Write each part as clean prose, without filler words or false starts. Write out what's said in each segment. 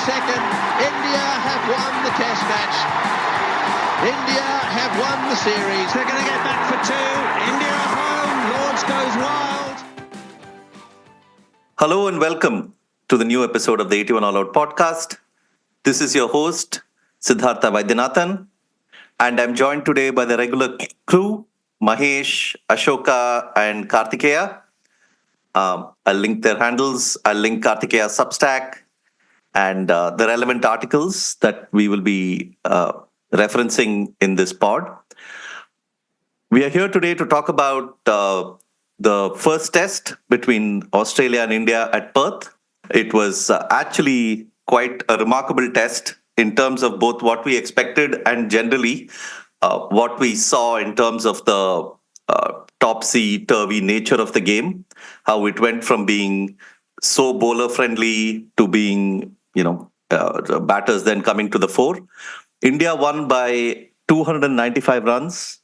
second. India have won the Test match. India have won the series. They're going to get back for two. India at home. Lords goes wild. Hello and welcome to the new episode of the 81 All Out podcast. This is your host, Siddhartha Vaidyanathan, and I'm joined today by the regular crew, Mahesh, Ashoka, and Kartikeya. I'll link their handles. I'll link Kartikeya's Substack and the relevant articles that we will be referencing in this pod. We are here today to talk about the first test between Australia and India at Perth. It was actually quite a remarkable test in terms of both what we expected and generally what we saw in terms of the topsy-turvy nature of the game, how it went from being so bowler-friendly to being, batters then coming to the fore. India won by 295 runs.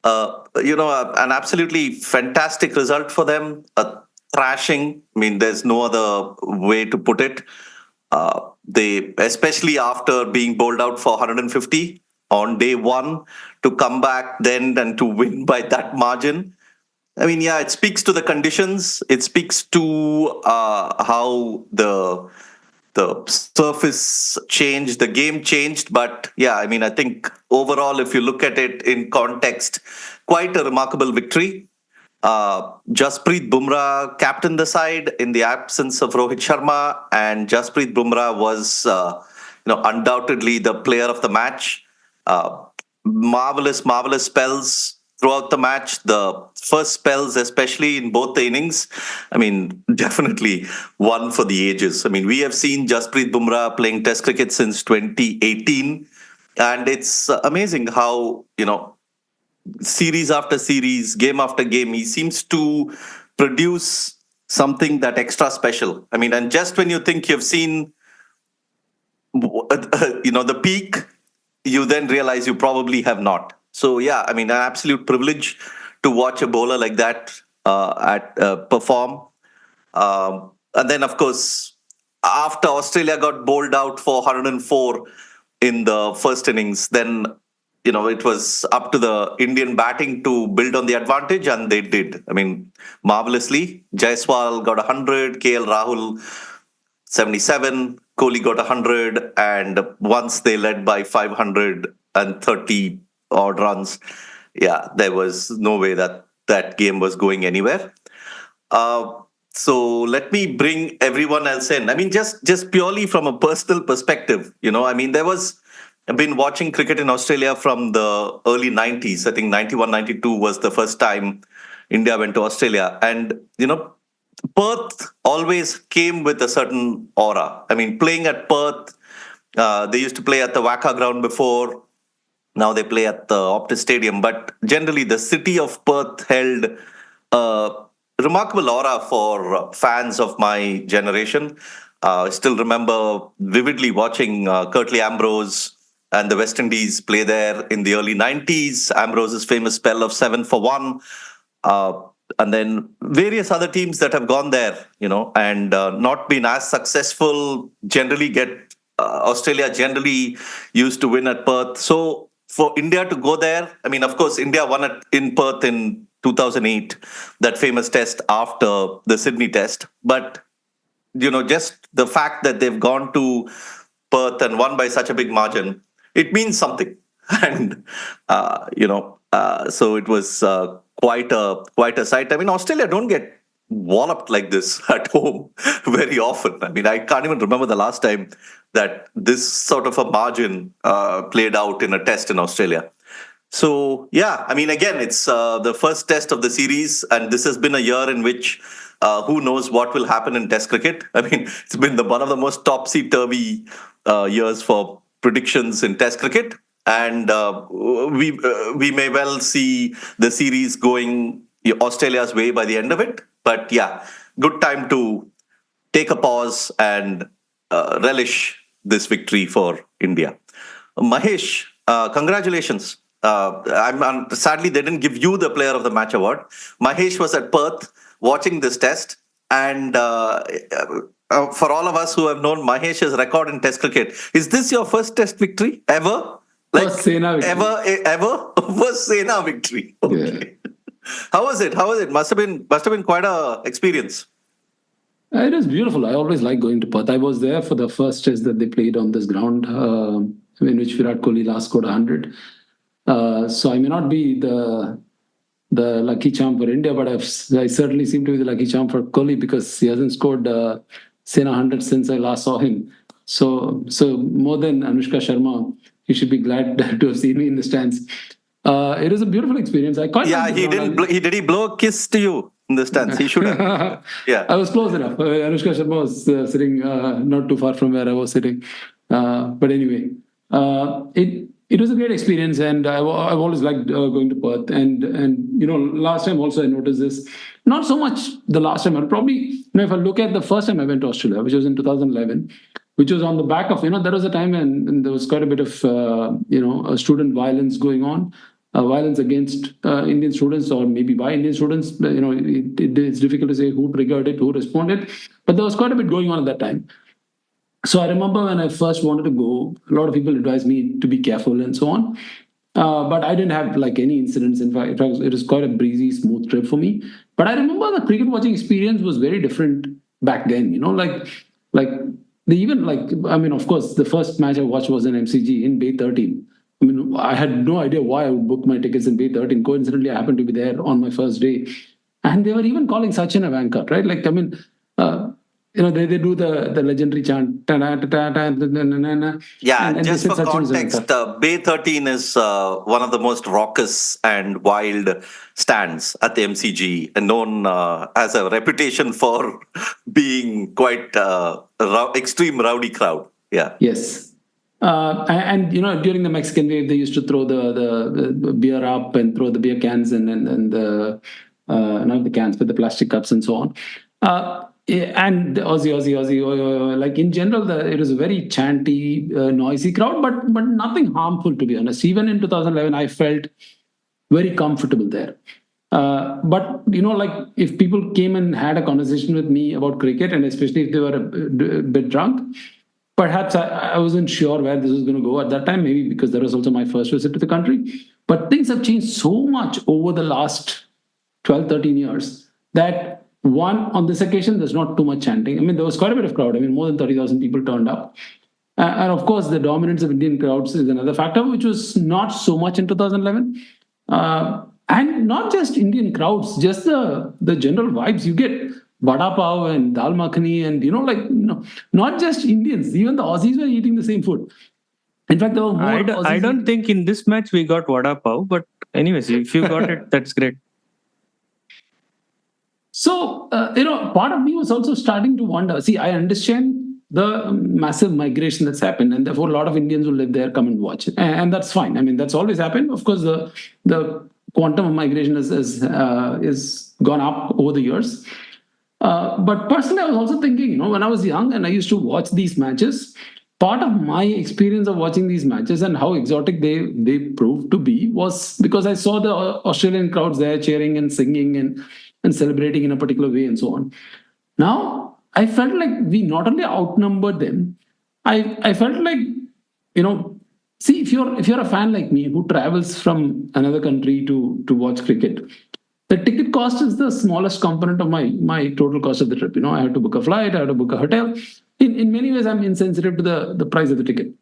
An absolutely fantastic result for them. A thrashing. I mean, there's no other way to put it. They, especially after being bowled out for 150 on day one, to come back then and to win by that margin. I mean, it speaks to the conditions. It speaks to how the surface changed, the game changed. But I think overall, if you look at it in context, quite a remarkable victory. Jasprit Bumrah captained the side in the absence of Rohit Sharma, and Jasprit Bumrah was, undoubtedly the player of the match. Marvelous spells throughout the match. The first spells, especially in both the innings, I mean, definitely one for the ages. I mean, we have seen Jasprit Bumrah playing Test cricket since 2018, and it's amazing how, series after series, game after game, he seems to produce something that extra special. I mean, and just when you think you've seen, the peak, you then realize you probably have not. So, an absolute privilege to watch a bowler like that perform. And then, of course, after Australia got bowled out for 104 in the first innings, then, it was up to the Indian batting to build on the advantage, and they did. I mean, marvelously. Jaiswal got 100, Rahul 77, Kohli got 100, and once they led by 530 odd runs, there was no way that game was going anywhere. So let me bring everyone else in. I mean, just purely from a personal perspective, I've been watching cricket in Australia from the early 90s. I think 91, 92 was the first time India went to Australia. And, Perth always came with a certain aura. I mean, playing at Perth, they used to play at the Wacker ground before. Now they play at the Optus Stadium. But generally, the city of Perth held a remarkable aura for fans of my generation. I still remember vividly watching Curtly Ambrose and the West Indies play there in the early 90s. Ambrose's famous spell of 7 for 1. And then various other teams that have gone there, and not been as successful, Australia generally used to win at Perth. So for India to go there, I mean, of course, India won it in Perth in 2008, that famous test after the Sydney test. But, just the fact that they've gone to Perth and won by such a big margin, it means something. And, so it was quite a sight. I mean, Australia don't get walloped like this at home very often. I mean, I can't even remember the last time that this sort of a margin played out in a test in Australia. So, again, it's the first test of the series, and this has been a year in which who knows what will happen in Test cricket. I mean, it's been one of the most topsy-turvy years for predictions in Test cricket. And we may well see the series going Australia's way by the end of it. But good time to take a pause and relish this victory for India. Mahesh, congratulations. Sadly, they didn't give you the Player of the Match award. Mahesh was at Perth watching this test. And for all of us who have known Mahesh's record in Test cricket, is this your first Test victory ever? First Sena victory. Ever? First Sena victory. Okay. Yeah. How was it? Must have been quite a experience. It is beautiful. I always like going to Perth. I was there for the first test that they played on this ground, in which Virat Kohli last scored 100. So I may not be the lucky charm for India, but I certainly seem to be the lucky charm for Kohli because he hasn't scored Sena 100 since I last saw him. So more than Anushka Sharma, he should be glad to have seen me in the stands. It was a beautiful experience. I quite Yeah, he didn't. Did he blow a kiss to you in the stands? He should have. Yeah, I was close enough. Anushka Sharma was sitting not too far from where I was sitting. But anyway, it was a great experience, and I've always liked going to Perth. And last time also I noticed this. Not so much the last time, but probably if I look at the first time I went to Australia, which was in 2011, which was on the back of there was a time when there was quite a bit of student violence going on. Violence against Indian students, or maybe by Indian students. It's difficult to say who triggered it, who responded, but there was quite a bit going on at that time. So I remember when I first wanted to go, a lot of people advised me to be careful and so on. But I didn't have any incidents. In fact, it was quite a breezy, smooth trip for me. But I remember the cricket watching experience was very different back then. Of course, the first match I watched was in MCG in Bay 13. I had no idea why I would book my tickets in Bay 13. Coincidentally, I happened to be there on my first day. And they were even calling Sachin a wanker, right? They do the legendary chant. Yeah, and just for context, Bay 13 is one of the most raucous and wild stands at the MCG, and known has a reputation for being quite extreme rowdy crowd. Yeah. Yes. During the Mexican wave, they used to throw the beer up and throw the beer cans and the not the cans, but the plastic cups and so on. And the Aussie, like in general, it was a very chanty, noisy crowd, but nothing harmful, to be honest. Even in 2011, I felt very comfortable there. But if people came and had a conversation with me about cricket, and especially if they were a bit drunk, perhaps I wasn't sure where this was going to go at that time, maybe because that was also my first visit to the country. But things have changed so much over the last 12, 13 years that on this occasion, there's not too much chanting. There was quite a bit of crowd. More than 30,000 people turned up. And of course, the dominance of Indian crowds is another factor, which was not so much in 2011. And not just Indian crowds, just the general vibes you get. Vada pav and dal makhani and, not just Indians, even the Aussies were eating the same food. In fact, there were more Aussies. I don't think in this match we got vada pav, but anyways, if you got it, that's great. So, part of me was also starting to wonder. See, I understand the massive migration that's happened, and therefore a lot of Indians who live there come and watch it. And that's fine. That's always happened. Of course, the quantum of migration is gone up over the years. But personally, I was also thinking, when I was young and I used to watch these matches, part of my experience of watching these matches and how exotic they proved to be was because I saw the Australian crowds there cheering and singing and celebrating in a particular way and so on. Now, I felt like we not only outnumbered them, I felt like, see, if you're a fan like me who travels from another country to watch cricket, the ticket cost is the smallest component of my total cost of the trip. I have to book a flight, I have to book a hotel. In many ways, I'm insensitive to the price of the ticket.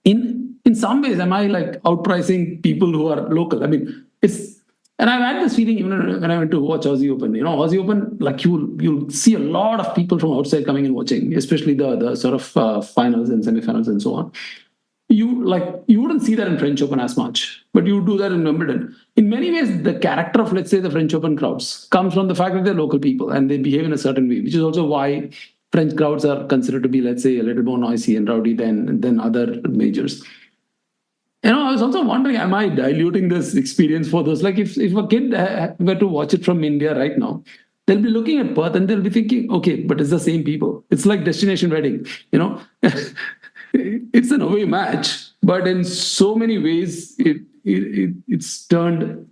In some ways, am I like outpricing people who are local? And I've had this feeling even when I went to watch Aussie Open. Aussie Open, like you'll see a lot of people from outside coming and watching, especially the sort of finals and semi-finals and so on. You wouldn't see that in French Open as much, but you do that in Wimbledon. In many ways, the character of, let's say, the French Open crowds comes from the fact that they're local people and they behave in a certain way, which is also why French crowds are considered to be, let's say, a little more noisy and rowdy than other majors. I was also wondering, am I diluting this experience for those? Like if a kid were to watch it from India right now, they'll be looking at Perth and they'll be thinking, okay, but it's the same people. It's like destination wedding, It's an away match, but in so many ways, it's turned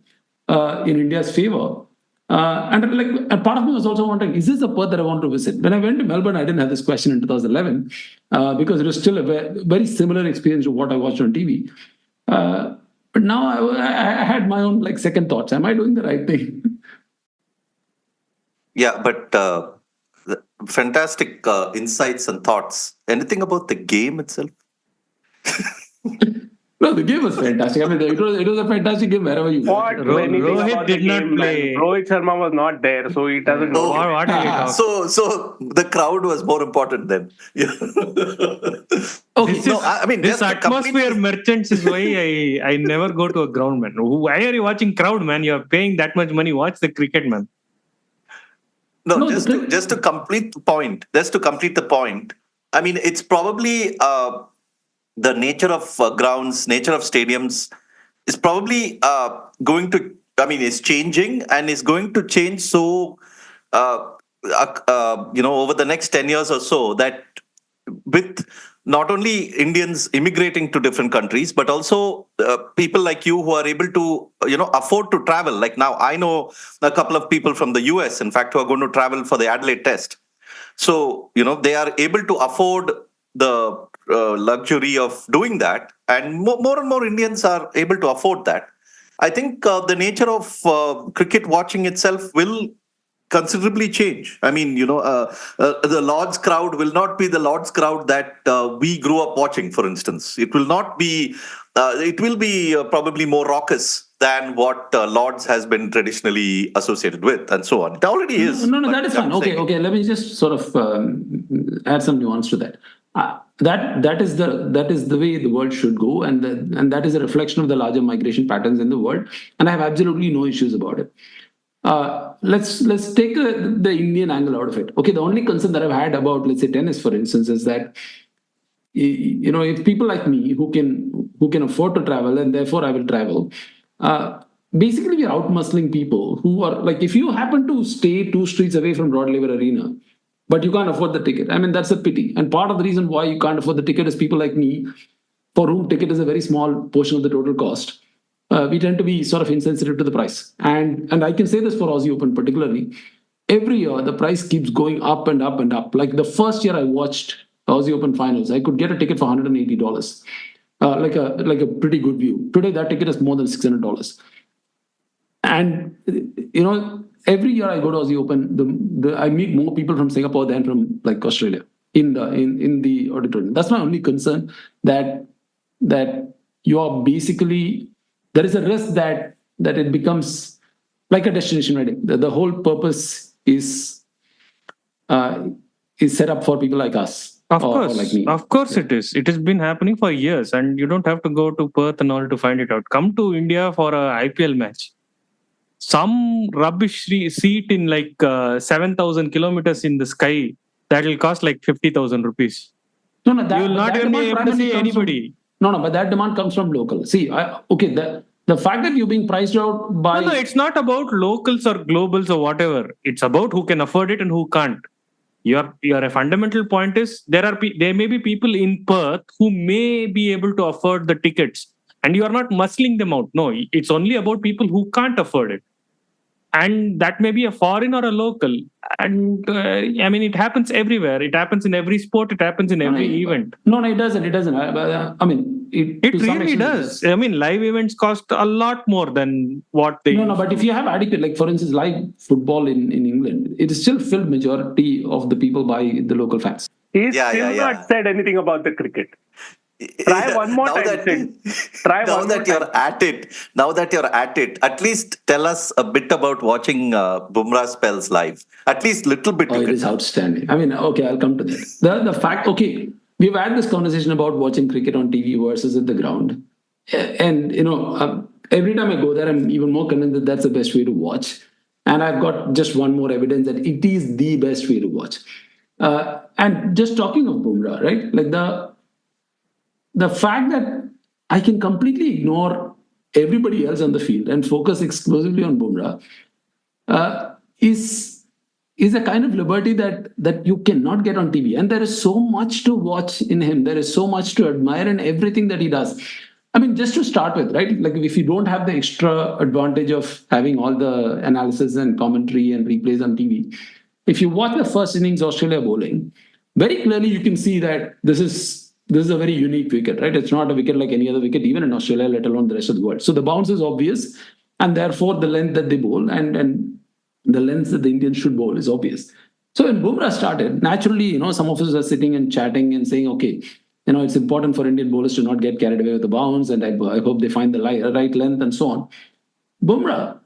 in India's favor. And part of me was also wondering, is this the Perth that I want to visit? When I went to Melbourne, I didn't have this question in 2011 because it was still a very similar experience to what I watched on TV. But now I had my own second thoughts. Am I doing the right thing? Yeah, but fantastic insights and thoughts. Anything about the game itself? No, the game was fantastic. I mean, it was a fantastic game wherever you What went. anything Rohit about did the not game, play. man? Rohit Sharma was not there, so he doesn't know. What are you talking? So the crowd was more important then. Yeah. Okay, No, I mean This just to atmosphere completely- merchants is why I never go to a ground, man. Why are you watching crowd, man? You are paying that much money. Watch the cricket, man. No, the just to complete the point. Just to complete the point. I mean, it's probably the nature of grounds, nature of stadiums is probably going to. I mean, is changing and is going to change so. Over the next 10 years or so, that with not only Indians immigrating to different countries, but also people like you who are able to, afford to travel. Like now, I know a couple of people from the US, in fact, who are going to travel for the Adelaide Test. So, they are able to afford the luxury of doing that. And more and more Indians are able to afford that. I think the nature of cricket watching itself will considerably change. I mean, the Lord's crowd will not be the Lord's crowd that we grew up watching, for instance. It will not be, it will be probably more raucous than what Lord's has been traditionally associated with, and so on. It already is. No, but that is I'm fine. saying- Okay. Let me just sort of add some nuance to that. That is the way the world should go, and that is a reflection of the larger migration patterns in the world. And I have absolutely no issues about it. Let's take the Indian angle out of it. Okay, the only concern that I've had about, let's say, tennis, for instance, is that if people like me who can afford to travel, and therefore I will travel. Basically, we're out muscling people who are like, if you happen to stay 2 streets away from Rod Laver Arena, but you can't afford the ticket. I mean, that's a pity. And part of the reason why you can't afford the ticket is people like me, for whom ticket is a very small portion of the total cost. We tend to be sort of insensitive to the price. And I can say this for Aussie Open particularly. Every year, the price keeps going up and up and up. Like the first year I watched the Aussie Open finals, I could get a ticket for $180. Like a pretty good view. Today, that ticket is more than $600. And, every year I go to Aussie Open, I meet more people from Singapore than from like Australia in the auditorium. That's my only concern, that you are basically, there is a risk that it becomes like a destination wedding. The whole purpose is set up for people like us. Of or course, like me. of course it is. It has been happening for years, and you don't have to go to Perth and all to find it out. Come to India for a IPL match. Some rubbish seat in 7,000 kilometers in the sky that will cost like 50,000 rupees. No, You will not even be able to see anybody. But that demand comes from local. See, the fact that you're being priced out by... No, it's not about locals or globals or whatever. It's about who can afford it and who can't. Your a fundamental point is there may be people in Perth who may be able to afford the tickets, and you are not muscling them out. No, it's only about people who can't afford it. And that may be a foreign or a local. And it happens everywhere. It happens in every sport. It happens in every event. No, it doesn't. It doesn't. It really does. Live events cost a lot more than what they... No, but if you have adequate, like for instance, live football in England, it is still filled majority of the people by the local fans. He's still not said anything about the cricket. Try one more time, Sid. Now that you're at it, at least tell us a bit about watching Bumrah spells live. At least little bit. It is outstanding. Okay, I'll come to that. The fact, we've had this conversation about watching cricket on TV versus at the ground. And, every time I go there, I'm even more convinced that that's the best way to watch. And I've got just one more evidence that it is the best way to watch. And just talking of Bumrah, right? Like the fact that I can completely ignore everybody else on the field and focus exclusively on Bumrah is a kind of liberty that you cannot get on TV. And there is so much to watch in him. There is so much to admire in everything that he does. I mean, just to start with, right? Like, if you don't have the extra advantage of having all the analysis and commentary and replays on TV, if you watch the first innings Australia bowling, very clearly you can see that this is a very unique wicket, right? It's not a wicket like any other wicket, even in Australia, let alone the rest of the world. So the bounce is obvious, and therefore the length that they bowl and the length that the Indians should bowl is obvious. So when Bumrah started, naturally, some of us are sitting and chatting and saying, okay, it's important for Indian bowlers to not get carried away with the bounce, and I hope they find the right length and so on. Bumrah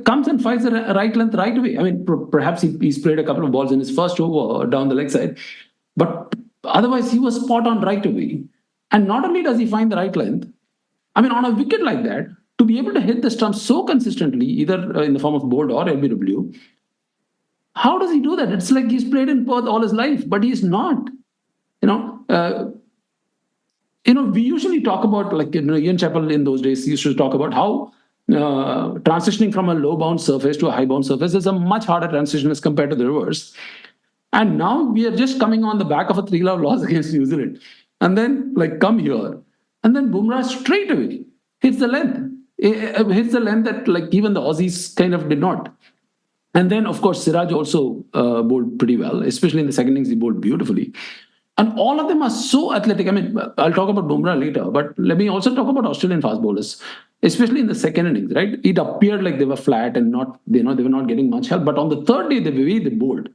comes and finds the right length right away. I mean, perhaps he's played a couple of balls in his first over down the leg side, but otherwise he was spot on right away. And not only does he find the right length, I mean, on a wicket like that, to be able to hit the stump so consistently, either in the form of bold or LBW, how does he do that? It's like he's played in Perth all his life, but he's not. We usually talk about, Ian Chappell in those days used to talk about how transitioning from a low bounce surface to a high bounce surface is a much harder transition as compared to the reverse. And now we are just coming on the back of a 3-love loss against New Zealand. And then, come here. And then Bumrah straight away hits the length. Hits the length that, even the Aussies kind of did not. And then, of course, Siraj also bowled pretty well, especially in the second innings, he bowled beautifully. And all of them are so athletic. I mean, I'll talk about Bumrah later, but let me also talk about Australian fast bowlers, especially in the second innings, right? It appeared like they were flat and they were not getting much help. But on the third day, the way they bowled,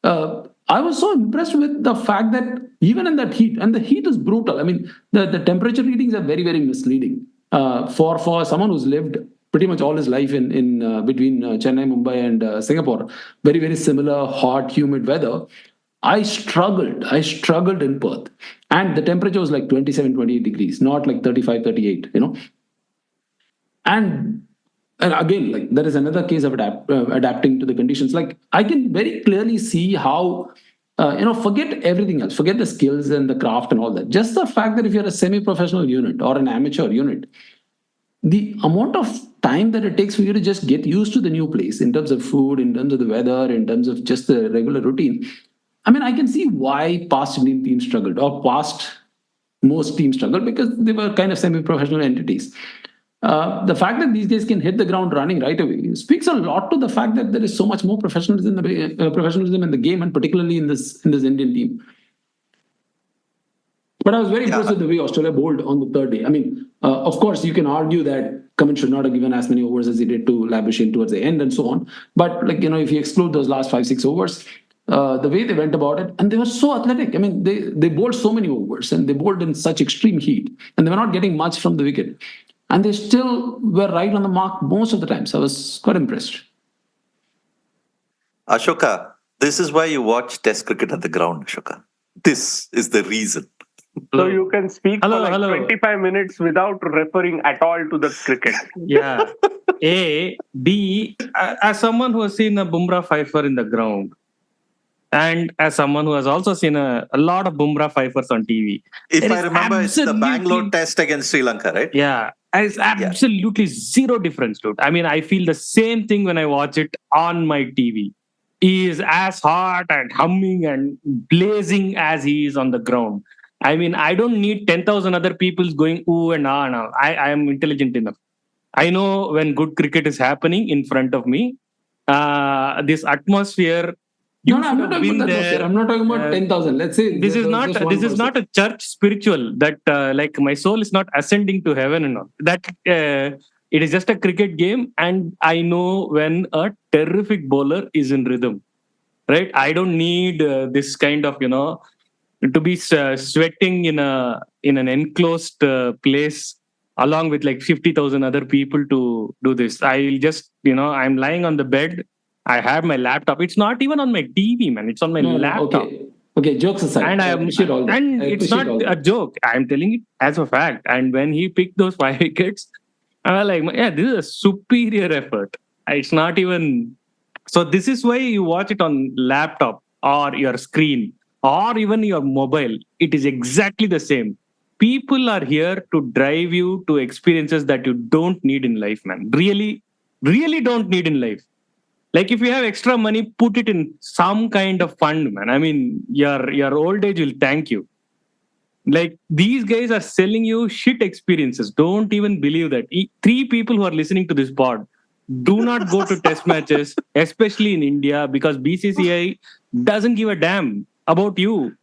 I was so impressed with the fact that even in that heat, and the heat is brutal. I mean, the temperature readings are very, very misleading for someone who's lived pretty much all his life in between Chennai, Mumbai, and Singapore. Very, very similar hot, humid weather. I struggled in Perth, and the temperature was like 27, 28 degrees, not like 35, 38, And again, there is another case of adapting to the conditions. I can very clearly see how, forget everything else, forget the skills and the craft and all that. Just the fact that if you're a semi-professional unit or an amateur unit, the amount of time that it takes for you to just get used to the new place in terms of food, in terms of the weather, in terms of just the regular routine. I mean, I can see why past Indian teams struggled, or most teams struggled, because they were kind of semi-professional entities. The fact that these guys can hit the ground running right away speaks a lot to the fact that there is so much more professionalism in the game, and particularly in this Indian team. But I was very impressed with the way Australia bowled on the third day. I mean, of course, you can argue that Cummins should not have given as many overs as he did to Labuschagne towards the end and so on. But if you exclude those last 5-6 overs, the way they went about it, and they were so athletic. I mean, they bowled so many overs, and they bowled in such extreme heat, and they were not getting much from the wicket. And they still were right on the mark most of the time. So I was quite impressed. Ashoka, this is why you watch Test cricket at the ground, Ashoka. This is the reason. So you can speak for 25 minutes without referring at all to the cricket. Yeah. A. B. As someone who has seen a Bumrah fifer in the ground, and as someone who has also seen a lot of Bumrah fifers on TV. If I remember, it's the Bangalore Test against Sri Lanka, right? Yeah. It's absolutely zero difference, dude. I mean, I feel the same thing when I watch it on my TV. He is as hot and humming and blazing as he is on the ground. I mean, I don't need 10,000 other people going ooh and ah. No. I am intelligent enough. I know when good cricket is happening in front of me. This atmosphere. No, I'm not talking about that. I'm not talking about 10,000. Let's say this is not a church spiritual that my soul is not ascending to heaven and all. That it is just a cricket game, and I know when a terrific bowler is in rhythm, right? I don't need this kind of to be sweating in an enclosed place along with 50,000 other people to do this. I'll just I'm lying on the bed. I have my laptop. It's not even on my TV, man. It's on my laptop. Okay, jokes aside. And I appreciate all that. And it's not a joke. I'm telling it as a fact. And when he picked those 5 wickets, I was like, yeah, this is a superior effort. It's not even... So this is why you watch it on laptop or your screen or even your mobile. It is exactly the same. People are here to drive you to experiences that you don't need in life, man. Really, really don't need in life. If you have extra money, put it in some kind of fund, man. I mean, your old age will thank you. Like, these guys are selling you shit experiences. Don't even believe that. Three people who are listening to this pod, do not go to test matches, especially in India, because BCCI doesn't give a damn about you.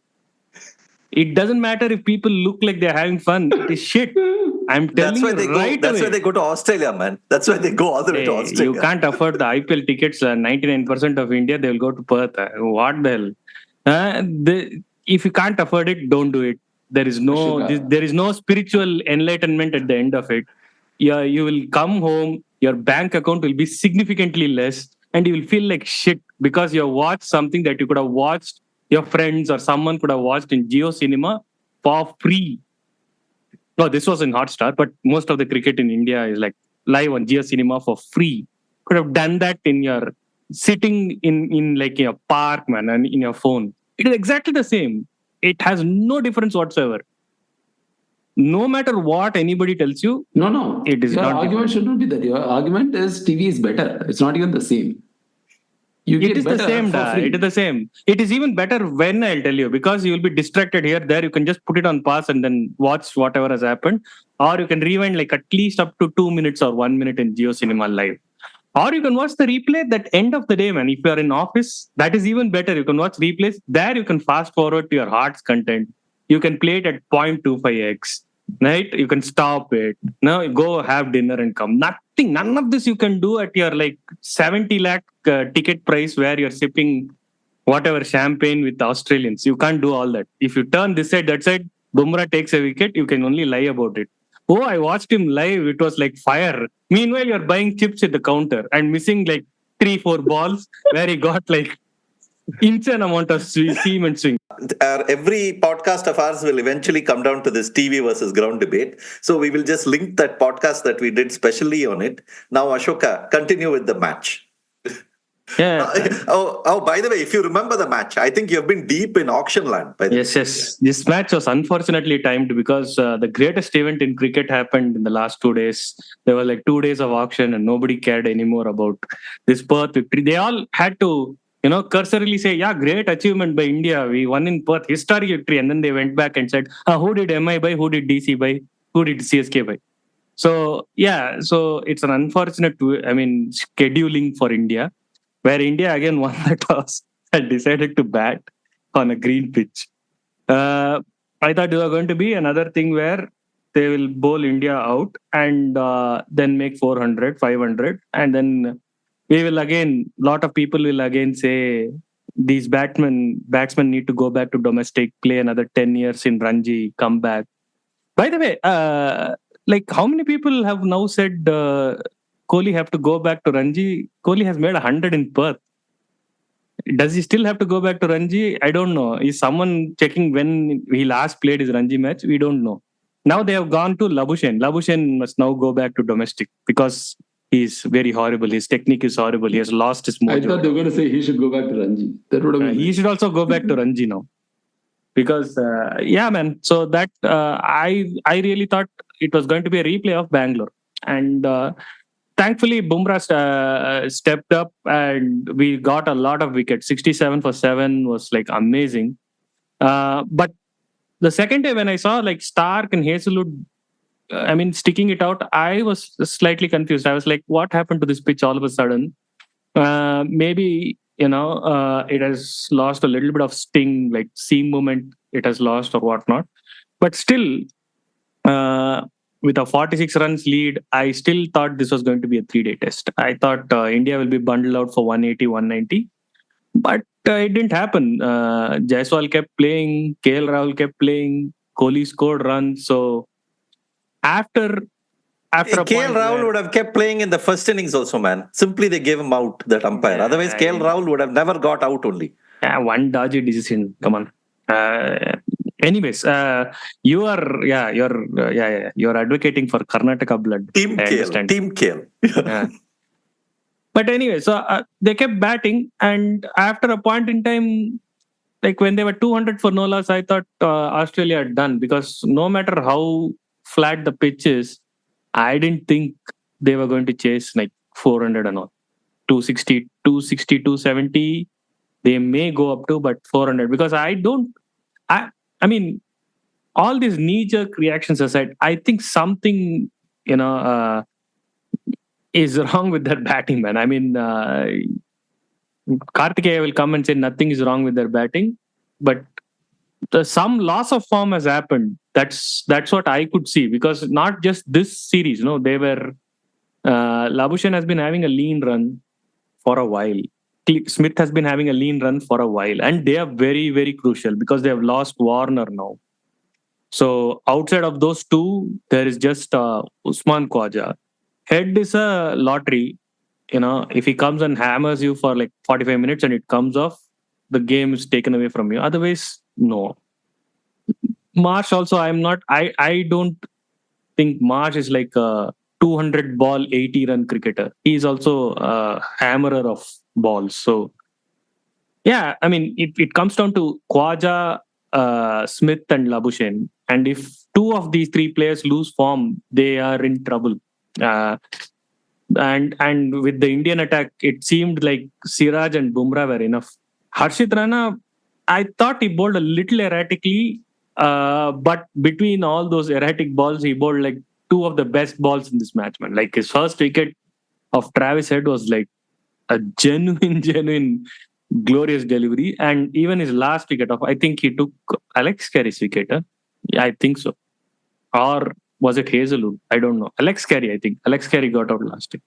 It doesn't matter if people look like they're having fun. It is shit. I'm telling you right away. That's why they go to Australia, man. That's why they go all the way to Australia. You can't afford the IPL tickets. 99% of India, they will go to Perth. What the hell? If you can't afford it, don't do it. There is no spiritual enlightenment at the end of it. Yeah, you will come home, your bank account will be significantly less, and you will feel like shit because you have watched something that you could have watched, your friends or someone could have watched in Geo Cinema for free. No, this was in Hotstar, but most of the cricket in India is like live on Geo Cinema for free. Could have done that in your sitting in like a park, man, and in your phone. It is exactly the same. It has no difference whatsoever. No matter what anybody tells you, no, it is your not argument different. shouldn't be that. Your argument is TV is better. It's not even the same. It is the same, It is the same. It is even better when I'll tell you, because you will be distracted here, there. You can just put it on pause and then watch whatever has happened, or you can rewind like at least up to 2 minutes or 1 minute in Geo Cinema Live. Or you can watch the replay that end of the day, man. If you are in office, that is even better. You can watch replays. There you can fast forward to your heart's content. You can play it at 0.25x. Right? You can stop it. Now go have dinner and come. Nothing. None of this you can do at your like 70 lakh ticket price where you're sipping whatever champagne with the Australians. You can't do all that. If you turn this side, that side, Bumrah takes a wicket, you can only lie about it. Oh, I watched him live. It was like fire. Meanwhile, you're buying chips at the counter and missing like 3-4 balls where he got like insane amount of seam and swing. Every podcast of ours will eventually come down to this TV versus ground debate. So we will just link that podcast that we did specially on it. Now, Ashoka, continue with the match. Yeah. By the way, if you remember the match, I think you've been deep in auction land. Yes. This match was unfortunately timed because the greatest event in cricket happened in the last 2 days. There were like 2 days of auction and nobody cared anymore about this Perth victory. They all had to, cursorily say, yeah, great achievement by India. We won in Perth, historic victory. And then they went back and said, who did MI buy? Who did DC buy? Who did CSK buy? So it's an unfortunate, scheduling for India, where India again won the toss and decided to bat on a green pitch. I thought there was going to be another thing where they will bowl India out and then make 400, 500. And then we will again, lot of people will again say these batsmen need to go back to domestic, play another 10 years in Ranji, come back. By the way, how many people have now said Kohli have to go back to Ranji? Kohli has made 100 in Perth. Does he still have to go back to Ranji? I don't know. Is someone checking when he last played his Ranji match? We don't know. Now they have gone to Labuschagne. Labuschagne must now go back to domestic because he's very horrible. His technique is horrible. He has lost his mojo. I thought they were going to say he should go back to Ranji. That would have been he should also go back to Ranji now. Because, man. So that I really thought it was going to be a replay of Bangalore. And thankfully, Bumrah stepped up and we got a lot of wickets. 67 for 7 was like amazing. But the second day when I saw like Stark and Hazelwood, sticking it out, I was slightly confused. I was like, what happened to this pitch all of a sudden? Maybe, it has lost a little bit of sting, like seam movement it has lost or whatnot. But still, with a 46 runs lead, I still thought this was going to be a 3-day test. I thought India will be bundled out for 180, 190. But it didn't happen. Jaiswal kept playing, KL Rahul kept playing, Kohli scored runs. So after KL Rahul would have kept playing in the first innings also, man. Simply they gave him out, that umpire. Otherwise, KL Rahul would have never got out only. Yeah, one dodgy decision. Come on. Anyways, you're advocating for Karnataka blood. Team KL. But anyway, so they kept batting, and after a point in time, like when they were 200 for no loss, I thought Australia had done, because no matter how flat the pitch is, I didn't think they were going to chase like 400 and all. 260, 270, they may go up to, but 400, because all these knee-jerk reactions aside, I think something, is wrong with their batting, man. I mean, Kartikeya will come and say nothing is wrong with their batting, but some loss of form has happened. That's what I could see, because not just this series, they were. Labuschagne has been having a lean run for a while. Smith has been having a lean run for a while, and they are very, very crucial because they have lost Warner now. So outside of those two, there is just Usman Khawaja. Head is a lottery. If he comes and hammers you for like 45 minutes and it comes off, the game is taken away from you. Otherwise, no. Marsh also, I don't think Marsh is like a 200 ball, 80 run cricketer. He is also a hammerer of balls. So, yeah, I mean, it comes down to Khawaja, Smith and Labuschagne. And if two of these three players lose form, they are in trouble. And with the Indian attack, it seemed like Siraj and Bumrah were enough. Harshit Rana, I thought he bowled a little erratically, but between all those erratic balls, he bowled like two of the best balls in this match, man. Like his first wicket of Travis Head was like a genuine, glorious delivery. And even his last wicket I think he took Alex Carey's wicket. Yeah, I think so. Or was it Hazelwood? I don't know. Alex Carey, I think. Alex Carey got out last time.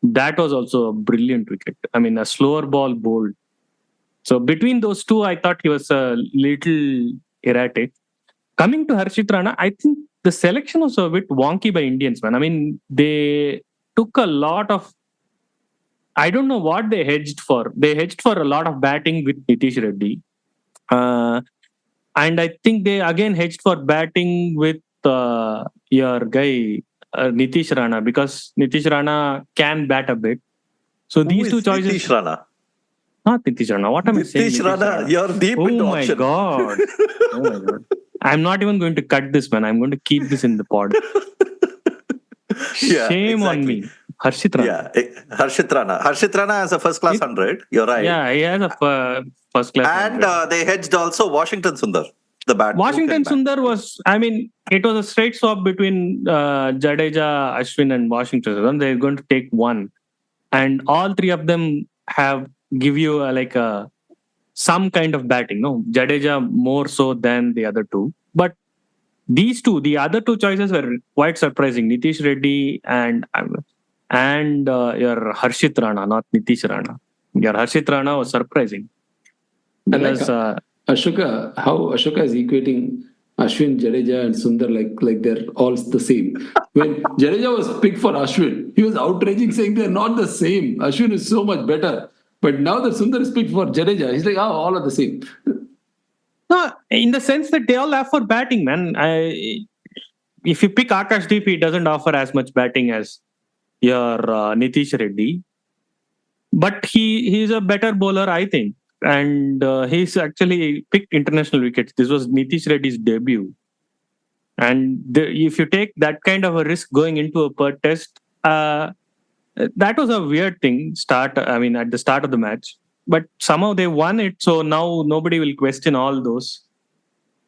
That was also a brilliant wicket. I mean, a slower ball bowled. So between those two, I thought he was a little erratic. Coming to Harshit Rana, I think the selection was a bit wonky by Indians, man. I mean, they took a lot of... I don't know what they hedged for. They hedged for a lot of batting with Nitish Reddy. And I think they again hedged for batting with your guy, Nitish Rana, because Nitish Rana can bat a bit. So these two choices... Nitish Rana? Not Nitish Rana. What am I saying? Nitish Rana, you're deep into option. Oh my God. I'm not even going to cut this, man. I'm going to keep this in the pod. Shame on me. Harshit Rana. Yeah, Harshit Rana. Harshit Rana has a first class 100. You're right. Yeah, he has a first class 100. And they hedged also Washington Sundar, the bat. Washington Sundar was, I mean, it was a straight swap between Jadeja, Ashwin and Washington Sundar. They're going to take one. And all three of them give you some kind of batting. No, Jadeja more so than the other two. But these two, the other two choices were quite surprising. Nitish Reddy and your Harshit Rana, not Nitish Rana. Your Harshit Rana was surprising. Because, Ashoka, how Ashoka is equating Ashwin, Jadeja and Sundar like they're all the same. When Jadeja was picked for Ashwin, he was outraging saying they're not the same. Ashwin is so much better. But now that Sundar is picked for Jadeja, he's like, all are the same. No, in the sense that they all have for batting, man. If you pick Akashdeep, he doesn't offer as much batting as your Nitish Reddy. But he's a better bowler, I think. And he's actually picked international wickets. This was Nitish Reddy's debut. And if you take that kind of a risk going into a Perth test, that was a weird thing at the start of the match. But somehow they won it, so now nobody will question all those.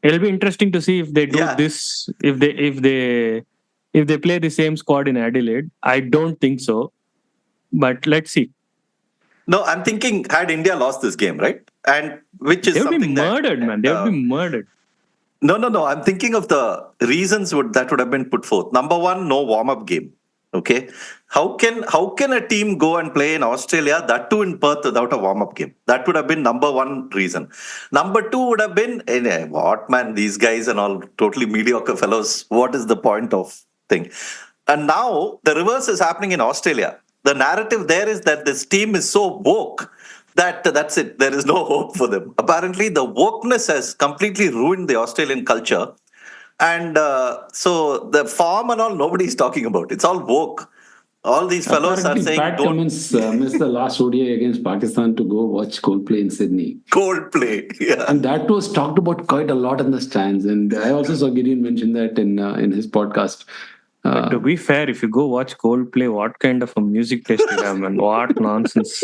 It'll be interesting to see if they do this, if they play the same squad in Adelaide. I don't think so, but let's see. No, I'm thinking had India lost this game, right? And which is they would something be murdered, man. They would be murdered. No. I'm thinking of the reasons that would have been put forth. Number one, no warm-up game. Okay, how can a team go and play in Australia, that too in Perth, without a warm-up game? That would have been number one reason. Number two would have been, what man, these guys and all totally mediocre fellows. What is the point of thing? And now the reverse is happening in Australia. The narrative there is that this team is so woke that's it. There is no hope for them. Apparently, the wokeness has completely ruined the Australian culture. And so the form and all, nobody's talking about. It's all woke. All these fellows are saying... Pat Cummins missed the last ODI against Pakistan to go watch Coldplay in Sydney. Coldplay, yeah. And that was talked about quite a lot in the stands. And I also saw Gideon mention that in his podcast. But to be fair, if you go watch Coldplay, what kind of a music taste you have, man? What nonsense.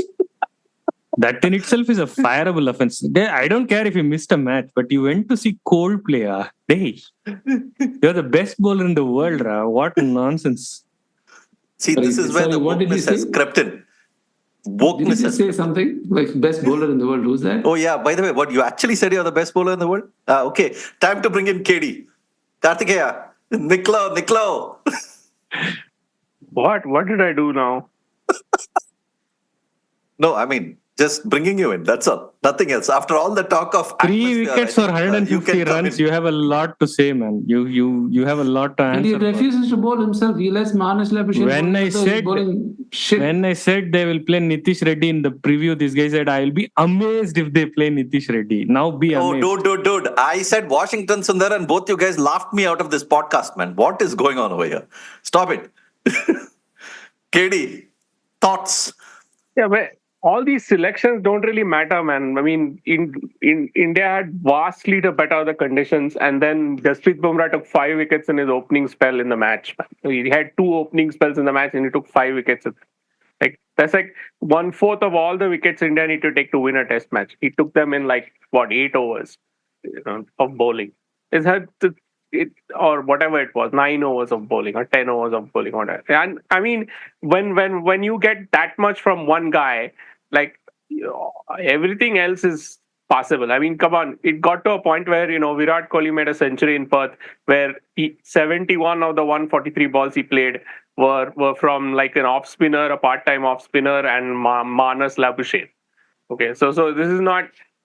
That in itself is a fireable offense. I don't care if you missed a match, but you went to see Coldplay. Hey, you're the best bowler in the world, Ra. What nonsense. See, this is where the what did you wokeness say? has crept in. Did you Wokeness just has say crept in. something like best bowler in the world? Who's that? Oh, yeah. By the way, what you actually said you're the best bowler in the world? Okay. Time to bring in KD. Kartikeya. Niklo. What did I do now? No, I mean, just bringing you in. That's all. Nothing else. After all the talk of 3 wickets for 150 runs. You have a lot to say, man. You have a lot to answer. And he refuses to bowl himself. He lets Manas Labuschagne When I said they will play Nitish Reddy in the preview, this guy said, I'll be amazed if they play Nitish Reddy. Now be amazed. Oh, dude. I said Washington Sundar and both you guys laughed me out of this podcast, man. What is going on over here? Stop it. KD, thoughts? Yeah, but all these selections don't really matter, man. I mean, in India had vastly the better the conditions, and then Jasprit Bumrah took 5 wickets in his opening spell in the match. He had 2 opening spells in the match, and he took 5 wickets. Like that's like 1/4 of all the wickets India need to take to win a Test match. He took them in 8 overs of bowling. Or whatever it was, 9 overs of bowling or 10 overs of bowling, whatever. And I mean, when you get that much from one guy, everything else is possible. I mean, come on, it got to a point where Virat Kohli made a century in Perth, where 71 of the 143 balls he played were from an off spinner, a part-time off spinner, and Manas Labuschagne. Okay, so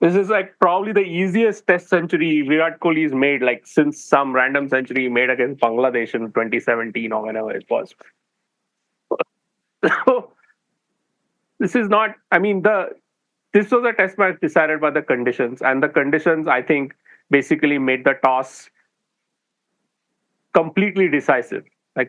this is probably the easiest Test century Virat Kohli's made since some random century he made against Bangladesh in 2017 or whenever it was. So this is not. I mean, this was a Test match decided by the conditions, and the conditions I think basically made the toss completely decisive. I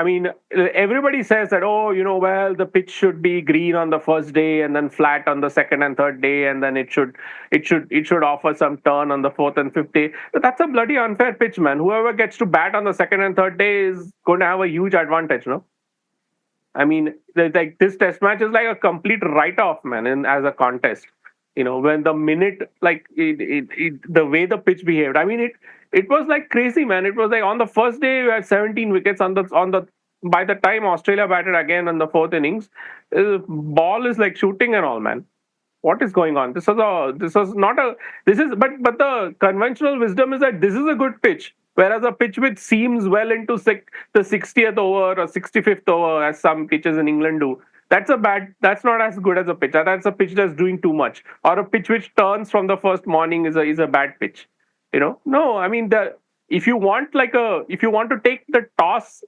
mean, everybody says that, the pitch should be green on the first day and then flat on the second and third day, and then it should offer some turn on the fourth and fifth day. But that's a bloody unfair pitch, man. Whoever gets to bat on the second and third day is going to have a huge advantage, no? I mean, this Test match is like a complete write-off, man, as a contest. When the minute, the way the pitch behaved. I mean, it was crazy, man. It was on the first day we had 17 wickets by the time Australia batted again in the fourth innings, ball is shooting and all, man. What is going on? But the conventional wisdom is that this is a good pitch, whereas a pitch which seems well into the 60th over or 65th over, as some pitches in England do, that's not as good as a pitch. That's a pitch that's doing too much. Or a pitch which turns from the first morning is a bad pitch. No, I mean, if you want to take the toss,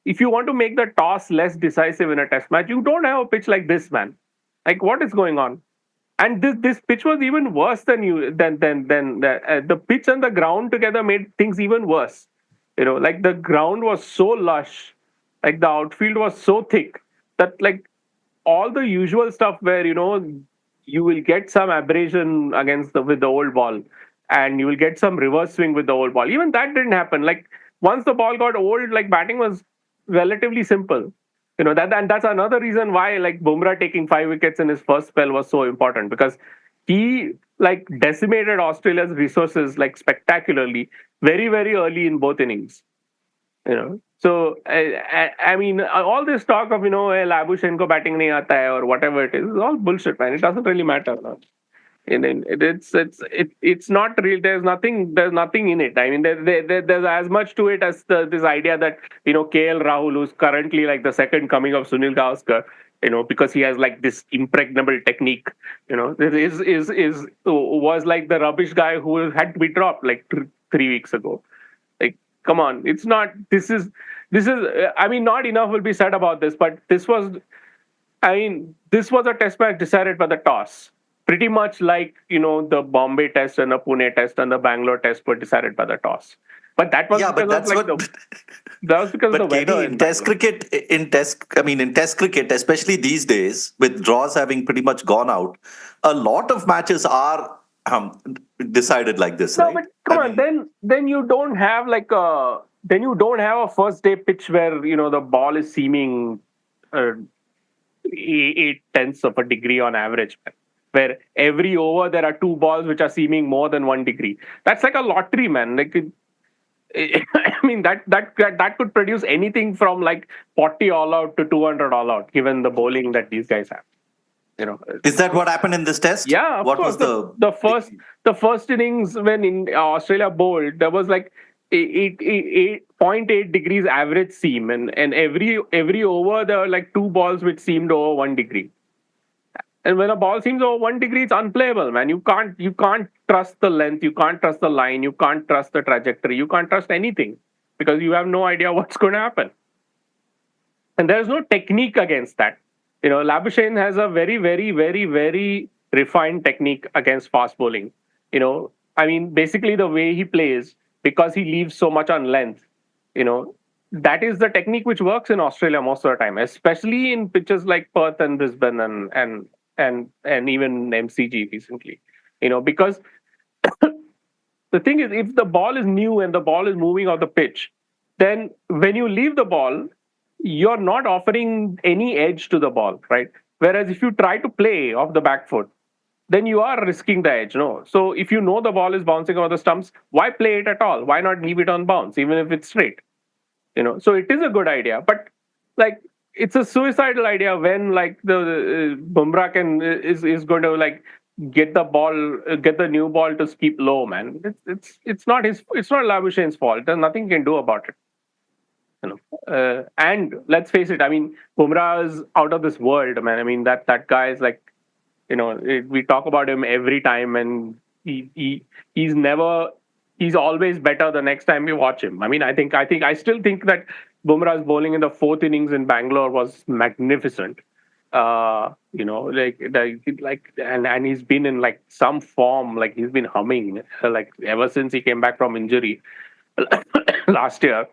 if you want to make the toss less decisive in a Test match, you don't have a pitch like this, man. What is going on? And this pitch was even worse than the pitch and the ground together made things even worse. The ground was so lush, the outfield was so thick that all the usual stuff where you will get some abrasion with the old ball, and you will get some reverse swing with the old ball. Even that didn't happen. Once the ball got old, batting was relatively simple. And that's another reason why Bumrah taking 5 wickets in his first spell was so important, because he decimated Australia's resources spectacularly very, very early in both innings. So I mean, all this talk of Labuschagne ko batting nahi aata hai or whatever it is all bullshit, man. It doesn't really matter. No? It's not real. There's nothing in it. I mean, there's as much to it as this idea that KL Rahul, who's currently the second coming of Sunil Gavaskar, because he has this impregnable technique, was the rubbish guy who had to be dropped 3 weeks ago. Come on, it's not. This is. I mean, not enough will be said about this, but this was a Test match decided by the toss. Pretty much the Bombay Test and the Pune Test and the Bangalore Test were decided by the toss. But that was because of the weather. In Test cricket, especially these days, with draws having pretty much gone out, a lot of matches are decided like this. No, right? but come on, then you don't have a first day pitch where the ball is seeming 8/10 of a degree on average. where every over there are 2 balls which are seeming more than 1 degree. That's like a lottery, man. Like, I mean, that could produce anything from like 40 all out to 200 all out, given the bowling that these guys have. Is that what happened in this test? Yeah, of what course. was The first innings when Australia bowled, there was like 0.8 degrees average seam, and every over there were like 2 balls which seemed over 1 degree. And when a ball seems over 1 degree, it's unplayable, man. You can't trust the length, you can't trust the line, you can't trust the trajectory, you can't trust anything because you have no idea what's going to happen. And there's no technique against that. Labuschagne has a very, very, very, very refined technique against fast bowling. I mean, basically the way he plays, because he leaves so much on length, that is the technique which works in Australia most of the time, especially in pitches like Perth and Brisbane and even MCG recently. Because the thing is, if the ball is new and the ball is moving off the pitch, then when you leave the ball, you're not offering any edge to the ball, right? Whereas if you try to play off the back foot, then you are risking the edge, no? So if you know the ball is bouncing over the stumps, why play it at all? Why not leave it on bounce, even if it's straight? So it is a good idea, but like it's a suicidal idea when like the Bumrah is going to like get the new ball to keep low, man. It's not Labuschagne's fault. There's nothing he can do about it. And let's face it, I mean, Bumrah is out of this world, man. I mean, that guy is like, we talk about him every time, and he's always better the next time we watch him. I mean, I still think that Bumrah's bowling in the 4th innings in Bangalore was magnificent. And he's been in like some form, like he's been humming like ever since he came back from injury last year.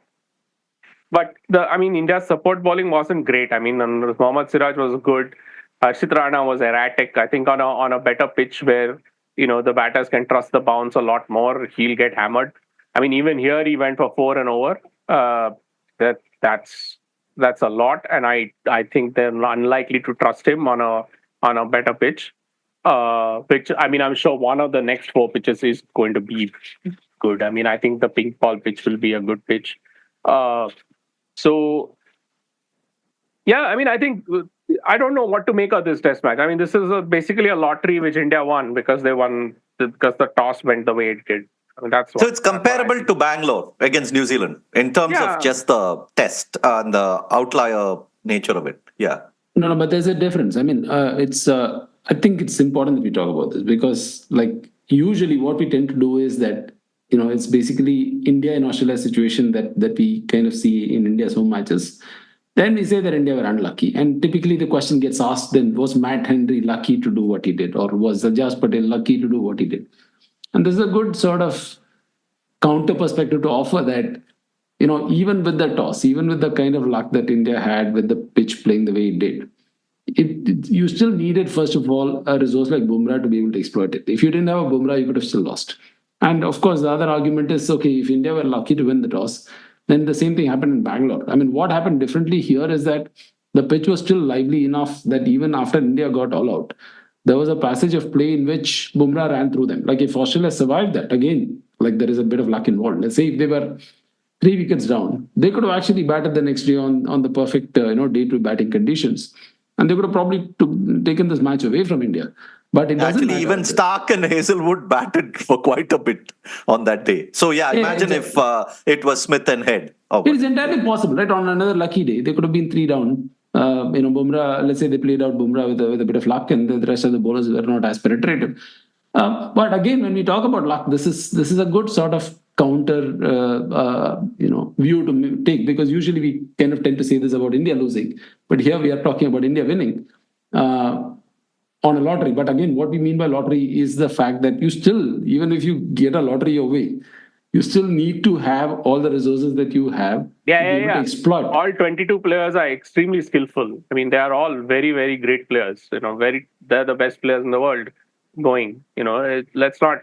But India's support bowling wasn't great. I mean, Mohammad Siraj was good. Harshit Rana was erratic. I think on a better pitch where the batters can trust the bounce a lot more, he'll get hammered. I mean, even here he went for 4 and over. That's a lot, and I think they're unlikely to trust him on a better pitch. Which I'm sure one of the next 4 pitches is going to be good. I mean, I think the pink ball pitch will be a good pitch. So, yeah, I mean, I think I don't know what to make of this test match. I mean, this is basically a lottery which India won because the toss went the way it did. I mean, so it's comparable to Bangalore against New Zealand in terms of just the test and the outlier nature of it. Yeah. No, but there's a difference. I mean, I think it's important that we talk about this because, like, usually what we tend to do is that it's basically India and Australia situation that we kind of see in India's home matches. Then we say that India were unlucky. And typically the question gets asked then, was Matt Henry lucky to do what he did? Or was Jasprit Patel lucky to do what he did? And this is a good sort of counter perspective to offer that, even with the toss, even with the kind of luck that India had with the pitch playing the way it did, you still needed, first of all, a resource like Bumrah to be able to exploit it. If you didn't have a Bumrah, you could have still lost. And of course, the other argument is, okay, if India were lucky to win the toss, then the same thing happened in Bangalore. I mean, what happened differently here is that the pitch was still lively enough that even after India got all out, there was a passage of play in which Bumrah ran through them. Like if Australia survived that, again, like there is a bit of luck involved. Let's say if they were 3 wickets down, they could have actually batted the next day on the perfect day to batting conditions. And they could have probably taken this match away from India. But it doesn't actually, even Stark and Hazelwood batted for quite a bit on that day. So yeah, imagine exactly. If it was Smith and Head. It is entirely possible, right? On another lucky day, they could have been 3 down. Bumrah, let's say they played out Bumrah with a bit of luck, and the rest of the bowlers were not as penetrative. But again, when we talk about luck, this is a good sort of counter, view to take, because usually we kind of tend to say this about India losing, but here we are talking about India winning. On a lottery. But again, what we mean by lottery is the fact that you still, even if you get a lottery your way, you still need to have all the resources that you have to exploit. All 22 players are extremely skillful. I mean, they are all very, very great players. They're the best players in the world going. Let's not.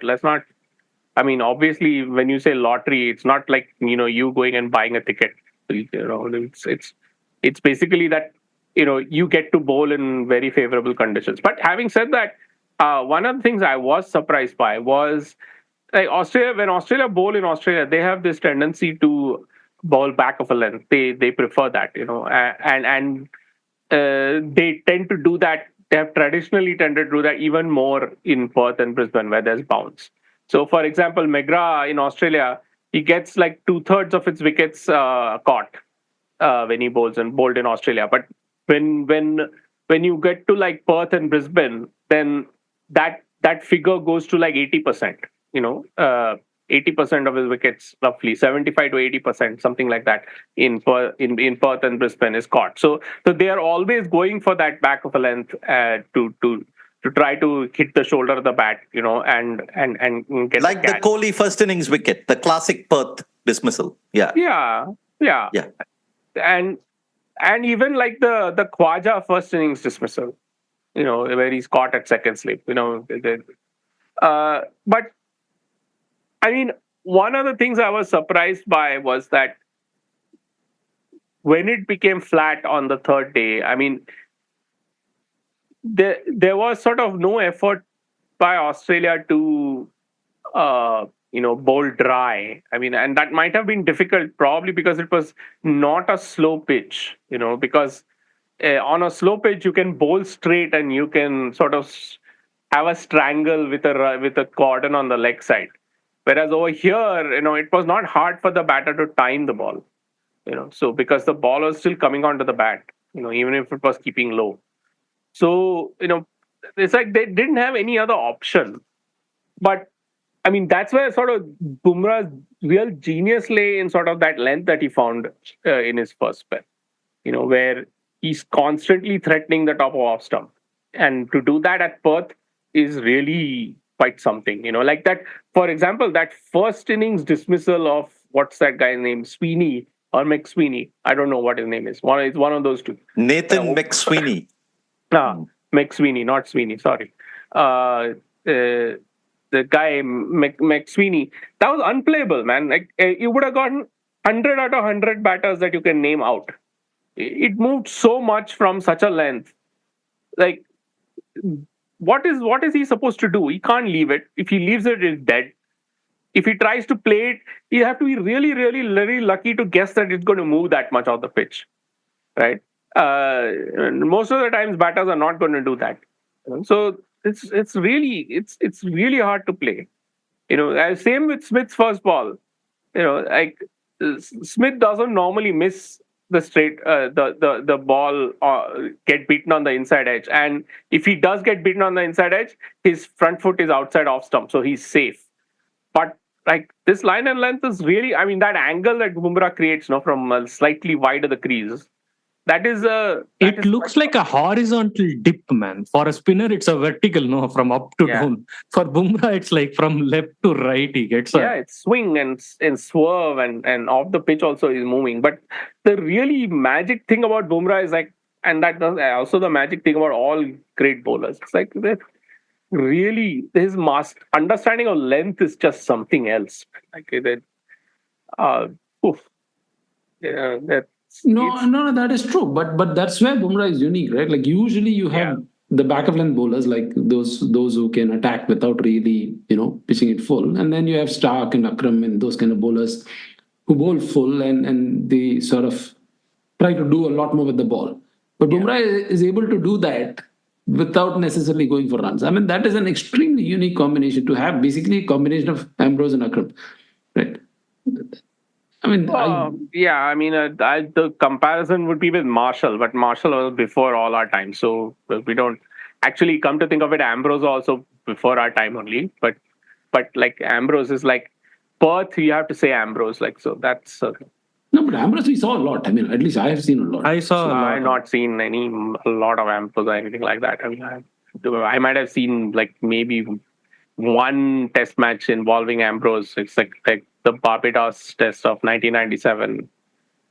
I mean, obviously, when you say lottery, it's not like you going and buying a ticket. It's basically that. You get to bowl in very favorable conditions. But having said that, one of the things I was surprised by was like Australia. When Australia bowl in Australia, they have this tendency to bowl back of a length. They prefer that, and they tend to do that. They have traditionally tended to do that even more in Perth and Brisbane, where there's bounce. So, for example, McGrath in Australia, he gets like 2/3 of its wickets caught when he bowled in Australia. But when you get to like Perth and Brisbane, then that figure goes to like 80%. 80% of his wickets, roughly 75 to 80%, something like that, in Perth and Brisbane is caught. So they are always going for that back of a length to try to hit the shoulder of the bat, and get Like the Kohli first innings wicket, the classic Perth dismissal. Yeah. Yeah. And even like the Khwaja first innings dismissal, where he's caught at second slip, but I mean, one of the things I was surprised by was that when it became flat on the third day, I mean, there was sort of no effort by Australia to bowl dry. I mean, and that might have been difficult probably because it was not a slow pitch, because on a slow pitch you can bowl straight and you can sort of have a strangle with a cordon on the leg side. Whereas over here, it was not hard for the batter to time the ball, so because the ball was still coming onto the bat, even if it was keeping low. So, it's like they didn't have any other option. But, I mean, that's where sort of Bumrah's real genius lay in sort of that length that he found in his first spell, where he's constantly threatening the top of off stump. And to do that at Perth is really quite something, like that. For example, that first innings dismissal of what's that guy's name, Sweeney or McSweeney. I don't know what his name is. It's one of those two. Nathan McSweeney. McSweeney, not Sweeney. Sorry. The guy McSweeney. That was unplayable, man. Like you would have gotten 100 out of 100 batters that you can name out. It moved so much from such a length. Like, what is he supposed to do? He can't leave it. If he leaves it, it's dead. If he tries to play it, you have to be really, really, very lucky to guess that it's going to move that much off the pitch, right? Most of the times, batters are not going to do that. So it's really hard to play. Same with Smith's first ball. Like Smith doesn't normally miss the straight the ball get beaten on the inside edge, and if he does get beaten on the inside edge, his front foot is outside off stump, so he's safe. But like this line and length is really, I mean, that angle that Bumrah creates, from slightly wide of the crease, it looks like a horizontal dip, man. For a spinner, it's a vertical, no, from up to down. For Bumrah, it's like from left to right. He gets it's swing and swerve and off the pitch also is moving. But the really magic thing about Bumrah is like, and that's also the magic thing about all great bowlers. It's like really his understanding of length is just something else. Like that. No, that is true. But that's where Bumrah is unique, right? Like usually you have the back of length bowlers, like those who can attack without really, pitching it full. And then you have Stark and Akram and those kind of bowlers who bowl full and they sort of try to do a lot more with the ball. But Bumrah is able to do that without necessarily going for runs. I mean, that is an extremely unique combination to have, basically a combination of Ambrose and Akram, right? I mean, the comparison would be with Marshall, but Marshall was before all our time. So we don't actually come to think of it. Ambrose also before our time only, but like Ambrose is like Perth. You have to say Ambrose, like, so that's. No, but Ambrose we saw a lot. I mean, at least I have seen a lot. I have not seen a lot of Ambrose or anything like that. I mean, I might have seen like maybe one test match involving Ambrose. It's like the Barbados test of 1997.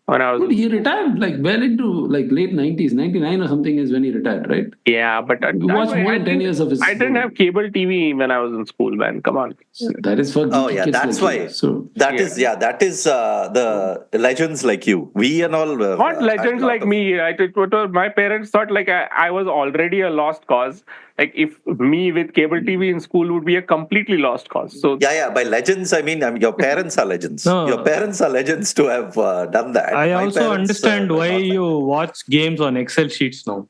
But he retired like well into like late 90s, 99 or something is when he retired, right? Yeah, but you watched more than 10 years of his. I didn't have cable TV when I was in school, man. Come on. That is for kids that's like why. So that is the legends like you. We and all. Not legends like me. My parents thought like I was already a lost cause. like if me with cable TV in school would be a completely lost cause. So Yeah. By legends, I mean your parents are legends. No. Your parents are legends to have done that. I My also parents, understand were why not like you watch games on Excel sheets now.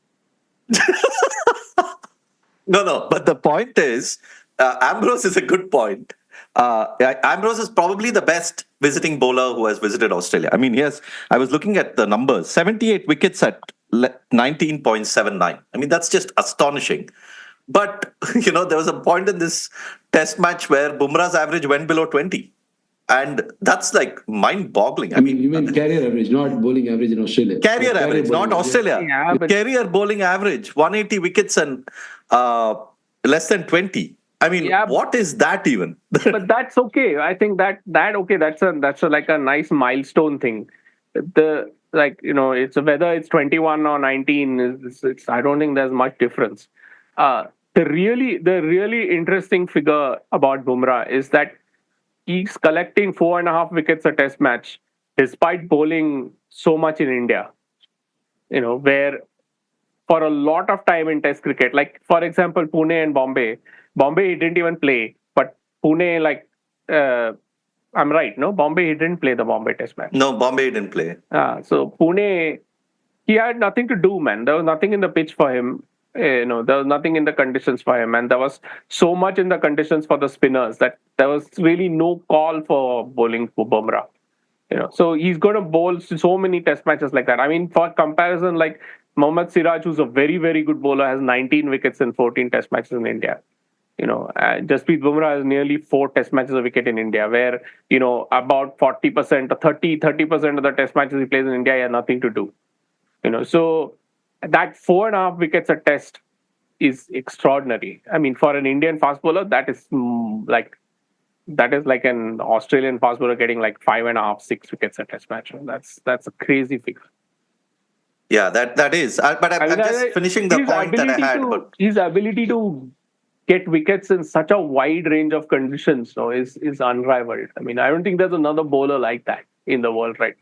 No. But the point is, Ambrose is a good point. Ambrose is probably the best visiting bowler who has visited Australia. I mean, yes, I was looking at the numbers: 78 wickets at 19.79. I mean, that's just astonishing. But there was a point in this Test match where Bumrah's average went below 20. And that's like mind-boggling. I mean, you mean career average, not bowling average in Australia. Career average, not bowling Australia. Yeah, but- Career bowling average, 180 wickets and less than 20. I mean, Yeah. what is that even? but that's okay. I think that okay. That's a like a nice milestone thing. It's whether it's 21 or 19. It's I don't think there's much difference. The really interesting figure about Bumrah is that he's collecting 4.5 wickets a Test match, despite bowling so much in India. Where for a lot of time in Test cricket, like for example, Pune and Bombay he didn't even play, but Pune, I'm right, no? Bombay, he didn't play the Bombay Test match. No, Bombay didn't play. So Pune, he had nothing to do, man. There was nothing in the pitch for him. There was nothing in the conditions for him, and there was so much in the conditions for the spinners that there was really no call for bowling for Bumrah. So he's going to bowl so many Test matches like that. I mean, for comparison, like Mohammad Siraj, who's a very, very good bowler, has 19 wickets in 14 Test matches in India. Jasprit Bumrah has nearly 4 Test matches a wicket in India, where about 40% or 30% of the Test matches he plays in India, he has nothing to do. So that 4.5 wickets a Test is extraordinary. I mean, for an Indian fast bowler, that is like an Australian fast bowler getting like 5.5, 6 wickets a Test match. That's a crazy figure. Yeah, that is. But I'm just finishing the point that I had. His ability to get wickets in such a wide range of conditions is unrivaled. I mean, I don't think there's another bowler like that in the world right now.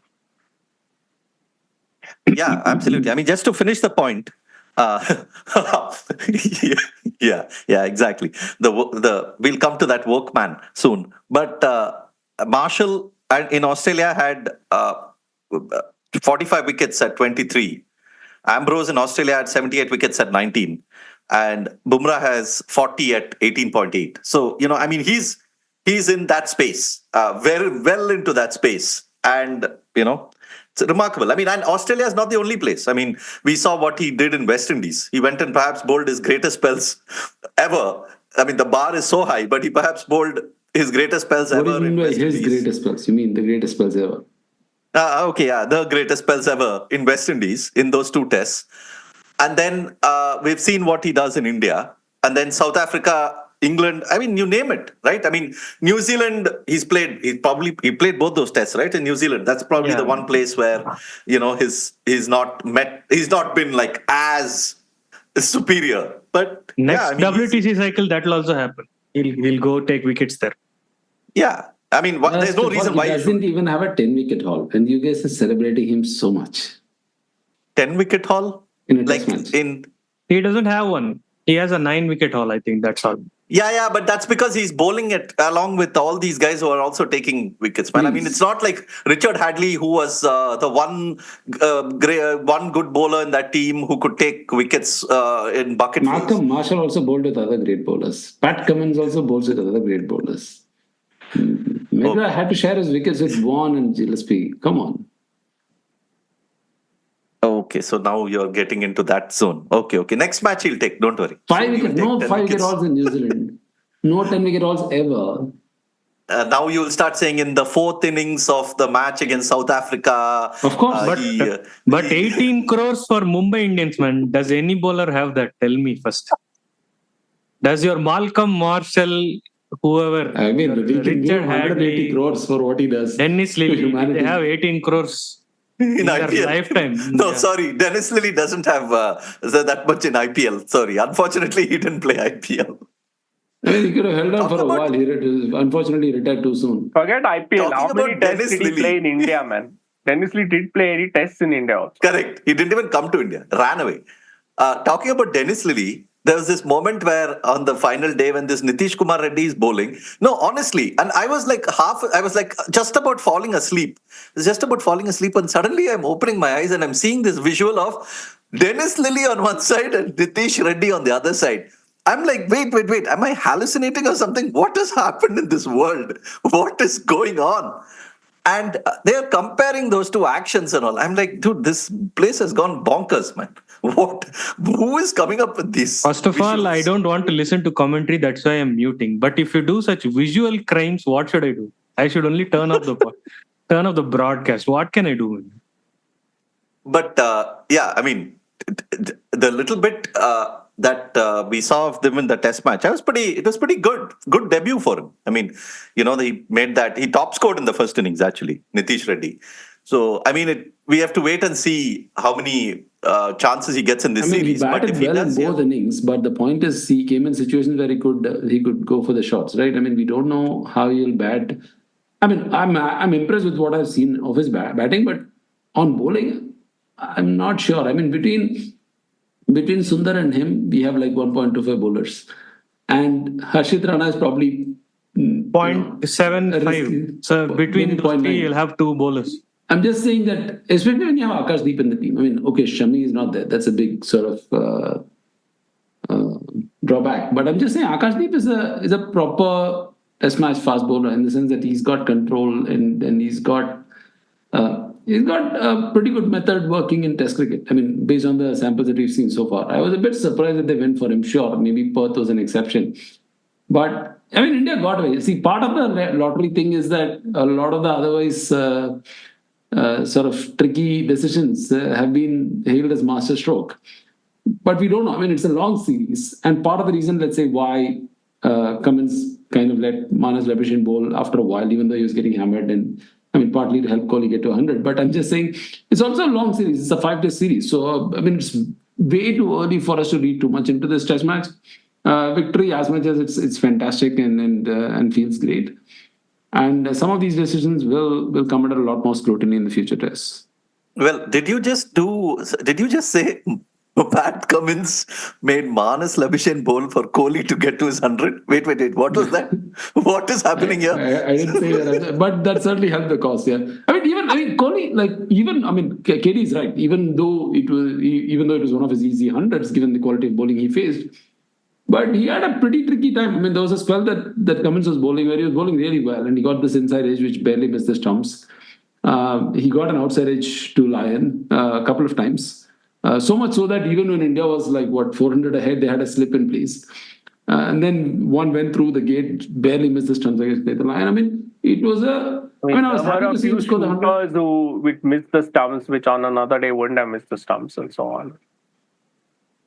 Yeah, absolutely. I mean, just to finish the point. Yeah, exactly. We'll come to that workman soon. But Marshall in Australia had 45 wickets at 23. Ambrose in Australia had 78 wickets at 19. And Bumrah has 40 at 18.8. So, I mean, he's in that space, very well into that space. And, it's remarkable. I mean, and Australia is not the only place. I mean, we saw what he did in West Indies. He went and perhaps bowled his greatest spells ever. I mean, the bar is so high, but he perhaps bowled his greatest spells ever. What do you mean by his greatest spells? You mean the greatest spells ever? Okay, yeah, the greatest spells ever in West Indies in those 2 tests. And then we've seen what he does in India. And then South Africa, England, I mean, you name it, right? I mean, New Zealand, he played both those tests, right? In New Zealand. That's probably the one place where, he's not been like as superior. But next WTC cycle, that will also happen. He'll go take wickets there. Yeah. I mean, there's no reason why he doesn't even have a 10-wicket haul. And you guys are celebrating him so much. 10-wicket haul? In a Test match. He doesn't have one. He has a 9-wicket haul, I think. That's all. Yeah, but that's because he's bowling it along with all these guys who are also taking wickets, man. I mean, it's not like Richard Hadley, who was the one good bowler in that team who could take wickets in bucket. Malcolm Marshall also bowled with other great bowlers. Pat Cummins also bowls with other great bowlers. Maybe I had to share his wickets with Vaughan and Gillespie. Come on. Okay, so now you're getting into that zone. Okay. Next match he'll take. Don't worry. 5-wicket hauls in New Zealand. No 10-wicket hauls ever. Now you'll start saying in the 4th innings of the match against South Africa. Of course. But 18 crores for Mumbai Indians, man. Does any bowler have that? Tell me first. Does your Malcolm Marshall, whoever, I mean, we can Richard give 180 Hadley, crores for what he does. Dennis Lilly, they have 18 crores. In their IPL. lifetime. No, sorry. Dennis Lilly doesn't have that much in IPL. Sorry. Unfortunately, he didn't play IPL. I mean, he could have held on for a while. Unfortunately, he retired too soon. Forget IPL. Talking How many about tests Dennis did he Lilly. play in India, man? Dennis Lilly did play any tests in India also. Correct. He didn't even come to India. Ran away. Talking about Dennis Lilly, there was this moment where on the final day when this Nitish Kumar Reddy is bowling. No, honestly, and I was like just about falling asleep. Just about falling asleep, and suddenly I'm opening my eyes and I'm seeing this visual of Dennis Lilly on one side and Nitish Reddy on the other side. I'm like, wait. Am I hallucinating or something? What has happened in this world? What is going on? And they're comparing those two actions and all. I'm like, dude, this place has gone bonkers, man. What? Who is coming up with these? First of all, visuals? I don't want to listen to commentary. That's why I'm muting. But if you do such visual crimes, what should I do? I should only turn off the broadcast. What can I do? But yeah, I mean, the little bit that we saw of them in the test match, it was pretty good. Good debut for him. I mean, he made that. He top scored in the first innings, actually, Nitish Reddy. So, I mean, we have to wait and see how many chances he gets in this series. He batted well in both innings, but the point is he came in situations where he could go for the shots, right? I mean, we don't know how he'll bat. I mean, I'm impressed with what I've seen of his batting, but on bowling, I'm not sure. I mean, between Sundar and him, we have like 1.25 bowlers, and Harshit Rana is probably 0.75. So between those three, you'll have two bowlers. I'm just saying that, especially when you have Akashdeep in the team. I mean, okay, Shami is not there. That's a big sort of drawback. But I'm just saying Akashdeep is a proper test match fast bowler in the sense that he's got control and he's got a pretty good method working in Test cricket. I mean, based on the samples that we've seen so far, I was a bit surprised that they went for him. Sure, maybe Perth was an exception, but I mean, India got away. See, part of the lottery thing is that a lot of the otherwise sort of tricky decisions have been hailed as masterstroke. But we don't know. I mean, it's a long series, and part of the reason, let's say, why Cummins kind of let Manas Labuschagne bowl after a while, even though he was getting hammered, and I mean, partly to help Kohli get to 100. But I'm just saying, it's also a long series. It's a 5-day series. So, I mean, it's way too early for us to read too much into this test match. Victory, as much as it's fantastic and feels great. And some of these decisions will come under a lot more scrutiny in the future tests. Well, did you just say Pat Cummins made Manas Labuschagne bowl for Kohli to get to his 100? Wait, what was that? What is happening here? I didn't say that, but that certainly helped the cause, yeah. I mean, Kohli, KD is right. Even though it was one of his easy hundreds, given the quality of bowling he faced, but he had a pretty tricky time. I mean, there was a spell that Cummins was bowling where he was bowling really well, and he got this inside edge which barely missed the stumps. He got an outside edge to Lyon a couple of times. So much so that even when India was 400 ahead, they had a slip in place. And then one went through the gate, barely missed the stumps against the line. I mean, it was a... I was happy to see him score the 100. Who missed the stumps, which on another day wouldn't have missed the stumps and so on.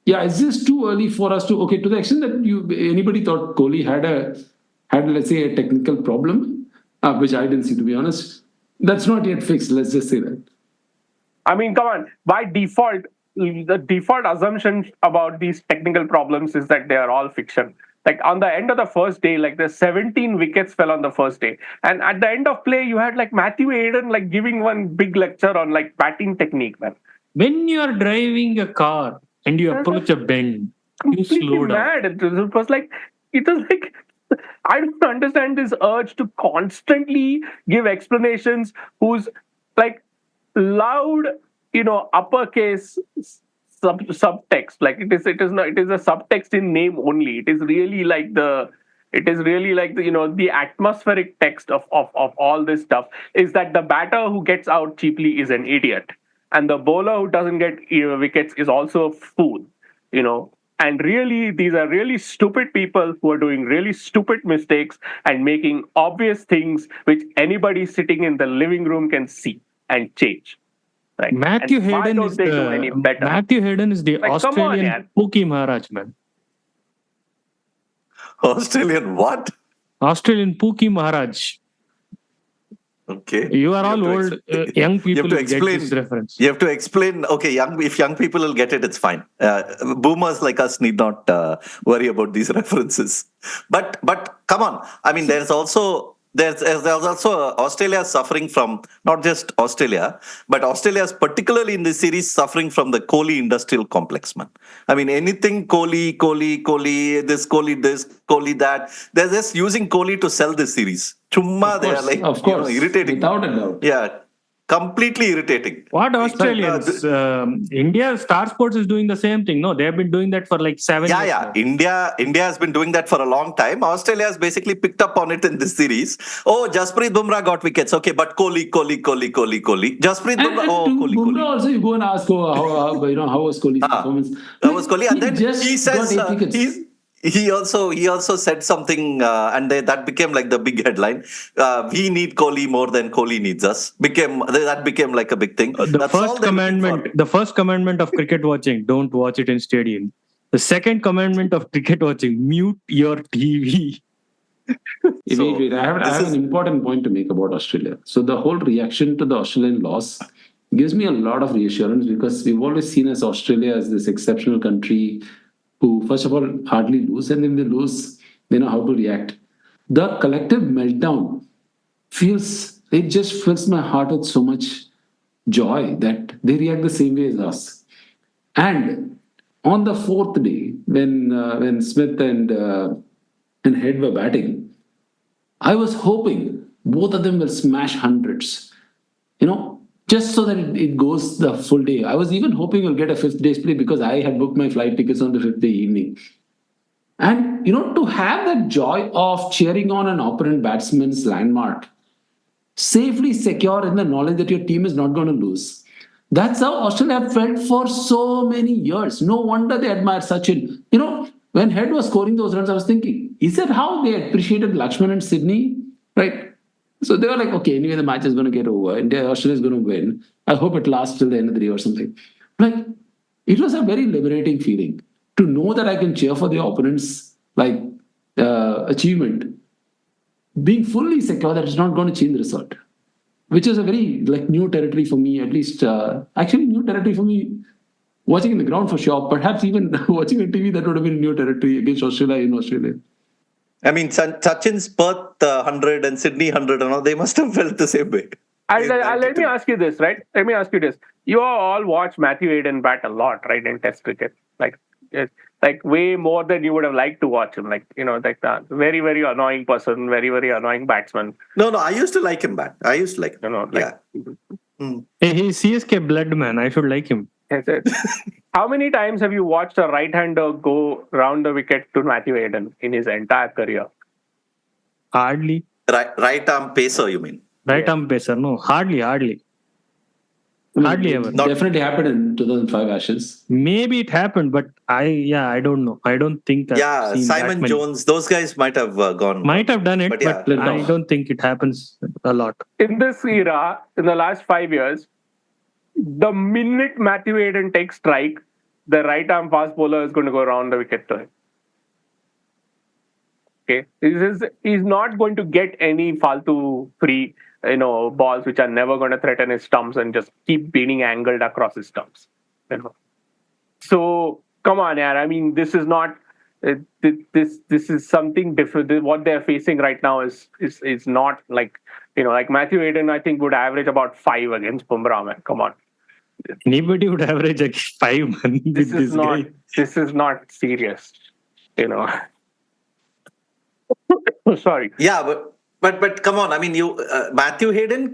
Yeah, it's just too early for us to... Okay, to the extent that anybody thought Kohli had, let's say, a technical problem, which I didn't see, to be honest. That's not yet fixed, let's just say that. I mean, come on. By default, the default assumption about these technical problems is that they are all fiction. Like on the end of the first day, the 17 wickets fell on the first day. And at the end of play, you had Matthew Hayden giving one big lecture on batting technique, man. When you are driving a car and you approach a bend, you slow down. Mad. It was like I don't understand this urge to constantly give explanations whose loud, uppercase subtext. It is a subtext in name only. It is really the atmospheric text of all this stuff is that the batter who gets out cheaply is an idiot, and the bowler who doesn't get wickets is also a fool. And really, these are really stupid people who are doing really stupid mistakes and making obvious things which anybody sitting in the living room can see and change. Right? Matthew Hayden is the Australian Pookie Maharaj, man. Australian what? Australian Pookie Maharaj. Okay. You are all old, young people will get this reference. You have to explain, okay, if young people will get it, it's fine. Boomers like us need not worry about these references. But come on. I mean, there's also there's also Australia suffering from, not just Australia, but Australia is particularly in this series suffering from the Kohli industrial complex, man. I mean, anything Kohli, this, Kohli, that. They're just using Kohli to sell this series. Chumma, they are like, of course, irritating. without a doubt. Yeah. Completely irritating. What Australians? India Star Sports is doing the same thing. No, they have been doing that for like 7 years. Yeah. India has been doing that for a long time. Australia has basically picked up on it in this series. Oh, Jasprit Bumrah got wickets. Okay, but Kohli. Jasprit Bumrah. Bumrah also, you go and ask, how was Kohli's performance? How was Kohli? And then he says got 8 wickets. He also said something, and that became like the big headline. We need Kohli more than Kohli needs us. That became like a big thing. The first commandment of cricket watching: don't watch it in stadium. The second commandment of cricket watching: mute your TV. Wait. I have an important point to make about Australia. So the whole reaction to the Australian loss gives me a lot of reassurance, because we've always seen Australia as this exceptional country who, first of all, hardly lose, and when they lose, they know how to react. The collective meltdown just fills my heart with so much joy that they react the same way as us. And on the fourth day, when Smith and Head were batting, I was hoping both of them will smash hundreds. Just so that it goes the full day. I was even hoping we'll get a fifth day's play, because I had booked my flight tickets on the fifth day evening. And, to have that joy of cheering on an opponent batsman's landmark, safely secure in the knowledge that your team is not going to lose. That's how Australia felt for so many years. No wonder they admire Sachin. When Head was scoring those runs, I was thinking, is that how they appreciated Lakshman and Sydney? Right? So they were like, okay, anyway, the match is going to get over. Australia is going to win. I hope it lasts till the end of the day or something. It was a very liberating feeling to know that I can cheer for the opponent's achievement, being fully secure that it's not going to change the result, which is a very new territory for me, at least. Actually, new territory for me, watching in the ground for sure. Perhaps even watching on TV, that would have been new territory against Australia in Australia. I mean, Sachin's Perth 100 and Sydney 100 and all, they must have felt the same way. Let me ask you this, right? Let me ask you this. You all watch Matthew Hayden bat a lot, right, in Test cricket. Like way more than you would have liked to watch him. The very, very annoying person, very, very annoying batsman. No, I used to like him bat. I used to like him. Hey, he's CSK blood, man. I should like him. How many times have you watched a right-hander go round the wicket to Matthew Hayden in his entire career? Hardly. Right arm pacer, you mean? Right arm pacer? No, hardly. Hardly ever. Definitely happened in 2005 Ashes. Maybe it happened, but I don't know. I don't think. Simon Jones, those guys might have gone. Might have done it, but I don't think it happens a lot. In this era, in the last 5 years, the minute Matthew Hayden takes strike, the right arm fast bowler is going to go around the wicket to him. Okay, he's not going to get any faltu free balls which are never going to threaten his stumps and just keep being angled across his stumps. So come on, yaar. I mean, this is not. This is something different. What they're facing right now is not like Matthew Hayden. I think would average about 5 against Bumrah. Man, come on. Anybody would average 5. Man, this is not serious. Sorry. Yeah, but come on. I mean, Matthew Hayden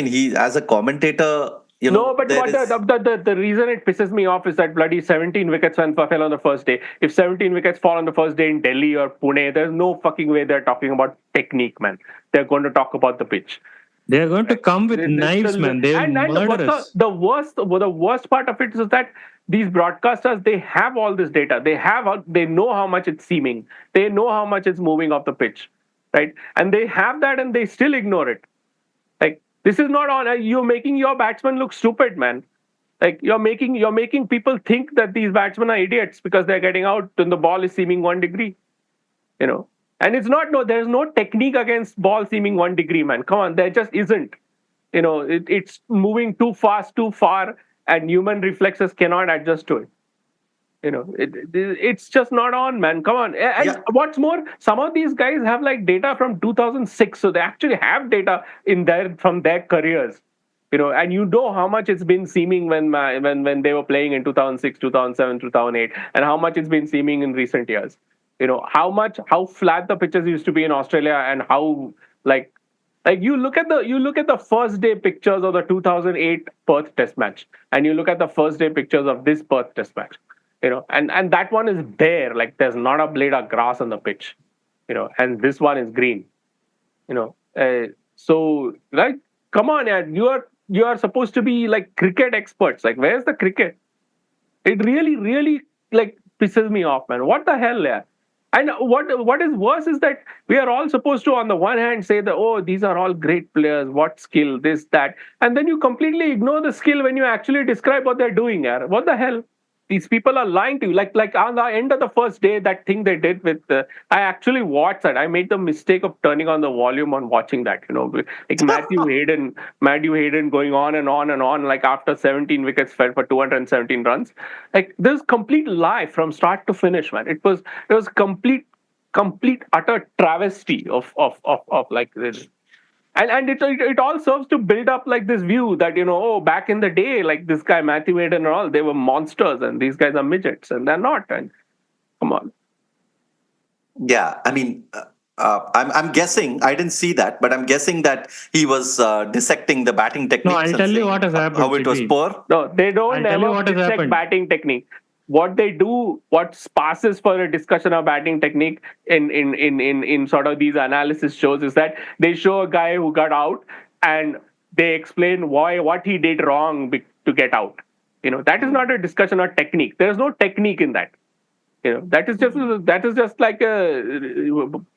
he as a commentator. No, but the reason it pisses me off is that bloody 17 wickets fell on the first day. If 17 wickets fall on the first day in Delhi or Pune, there's no fucking way they're talking about technique, man. They're going to talk about the pitch. They're going to come with knives, man. They'll murder us. The worst part of it is that these broadcasters, they have all this data. They know how much it's seaming. They know how much it's moving off the pitch, right? And they have that, and they still ignore it. This is not on. You're making your batsmen look stupid, man. You're making people think that these batsmen are idiots because they're getting out and the ball is seaming 1 degree. And it's not. No, there's no technique against ball seaming 1 degree, man. Come on, there just isn't. It's moving too fast, too far, and human reflexes cannot adjust to it. It's just not on, man. Come on. And Yeah. what's more, some of these guys have like data from 2006, so they actually have data from their careers. And how much it's been seeming when they were playing in 2006, 2007, 2008, and how much it's been seeming in recent years. How flat the pitches used to be in Australia, and how like you look at the first day pictures of the 2008 Perth Test match, and you look at the first day pictures of this Perth Test match. And that one is bare, like there's not a blade of grass on the pitch. And this one is green. So like, come on, yeah, you are supposed to be like cricket experts. Like, where's the cricket? It really, really like pisses me off, man. What the hell, yeah? And what is worse is that we are all supposed to, on the one hand, say that, oh, these are all great players, what skill, this, that. And then you completely ignore the skill when you actually describe what they're doing. Yeah. What the hell? These people are lying to you. Like on the end of the first day, that thing they did with, I actually watched that. I made the mistake of turning on the volume on watching that, like Matthew Hayden going on and on and on, like after 17 wickets fell for 217 runs. Like, there's complete lie from start to finish, man. It was complete utter travesty of like this. And it all serves to build up like this view that, back in the day, like this guy Matthew Hayden and all, they were monsters, and these guys are midgets, and they're not. And come on. Yeah, I mean, I'm guessing, I didn't see that, but I'm guessing that he was dissecting the batting techniques. No, I'll tell you what has happened. How it was poor. No, they don't ever dissect batting technique. What they do, what passes for a discussion of batting technique in sort of these analysis shows, is that they show a guy who got out and they explain what he did wrong to get out. That is not a discussion of technique. There is no technique in that. That is just like a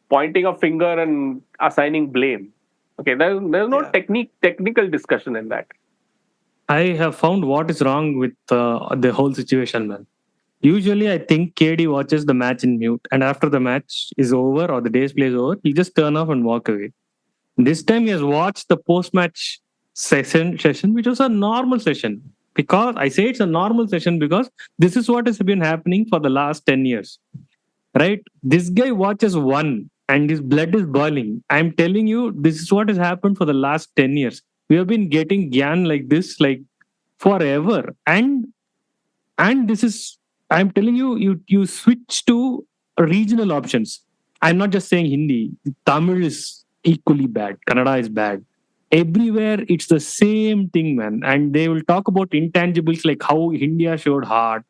pointing a finger and assigning blame. Okay, there's no technical discussion in that. I have found what is wrong with the whole situation, man. Usually, I think KD watches the match in mute, and after the match is over or the day's play is over, he just turn off and walk away. This time, he has watched the post-match session, which was a normal session. Because I say it's a normal session because this is what has been happening for the last 10 years, right? This guy watches one, and his blood is boiling. I'm telling you, this is what has happened for the last 10 years. We have been getting gyan like this, like forever, and this is. I'm telling you, you switch to regional options. I'm not just saying Hindi. Tamil is equally bad. Kannada is bad. Everywhere, it's the same thing, man. And they will talk about intangibles like how India showed heart,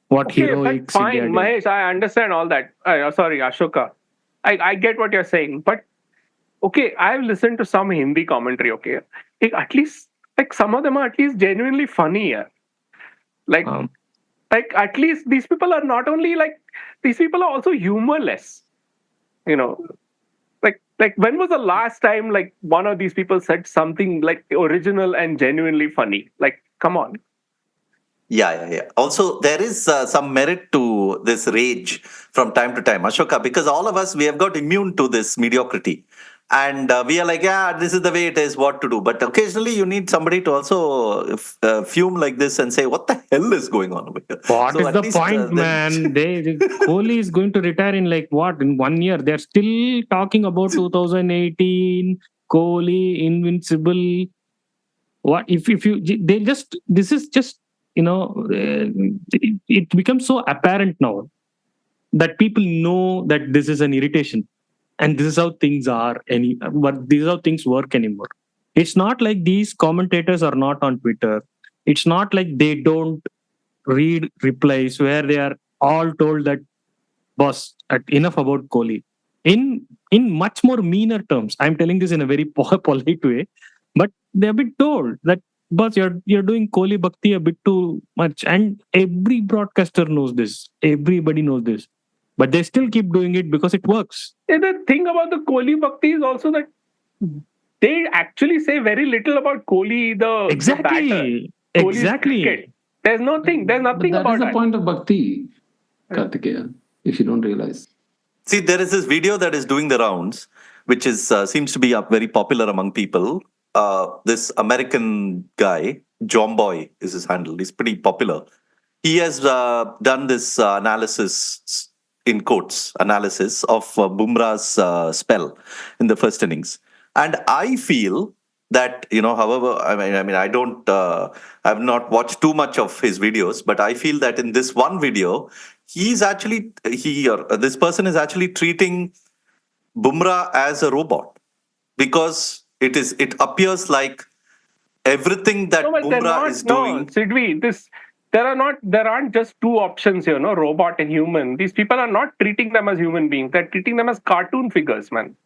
what heroics. Fine, India did. Mahesh, I understand all that. Sorry, Ashoka. I get what you're saying. But, okay, I've listened to some Hindi commentary, okay? At least, like, some of them are at least genuinely funny, yeah. Like, at least these people are not only like, these people are also humorless. Like when was the last time like one of these people said something like original and genuinely funny? Like, come on. Yeah. Also, there is some merit to this rage from time to time, Ashoka, because all of us, we have got immune to this mediocrity. And we are like, yeah, this is the way it is, what to do. But occasionally you need somebody to also fume like this and say, what the hell is going on over here? What is the point, man? Kohli is going to retire in like what? In 1 year. They're still talking about 2018, Kohli, invincible. What if this is just, it becomes so apparent now that people know that this is an irritation. And this is how things are, but this is how things work anymore. It's not like these commentators are not on Twitter. It's not like they don't read replies where they are all told that, boss, enough about Kohli. In much more meaner terms. I'm telling this in a very polite way, but they've been told that, boss, you're doing Kohli Bhakti a bit too much. And every broadcaster knows this. Everybody knows this. But they still keep doing it because it works. And the thing about the Kohli Bhakti is also that they actually say very little about Kohli, the batter. Exactly. Cricket. There's nothing about that. That is the point of Bhakti, Kartikeya, if you don't realize. See, there is this video that is doing the rounds, which is seems to be very popular among people. This American guy, Jomboy is his handle. He's pretty popular. he has done this analysis, in quotes, analysis of Bumrah's spell in the first innings. And I feel that, however, I don't, I've not watched too much of his videos, but I feel that in this one video, this person is actually treating Bumrah as a robot, because it appears like everything that No, but they're Bumrah not. is No, doing. Sidvi, there aren't just two options here, no, robot and human. These people are not treating them as human beings. They're treating them as cartoon figures, man.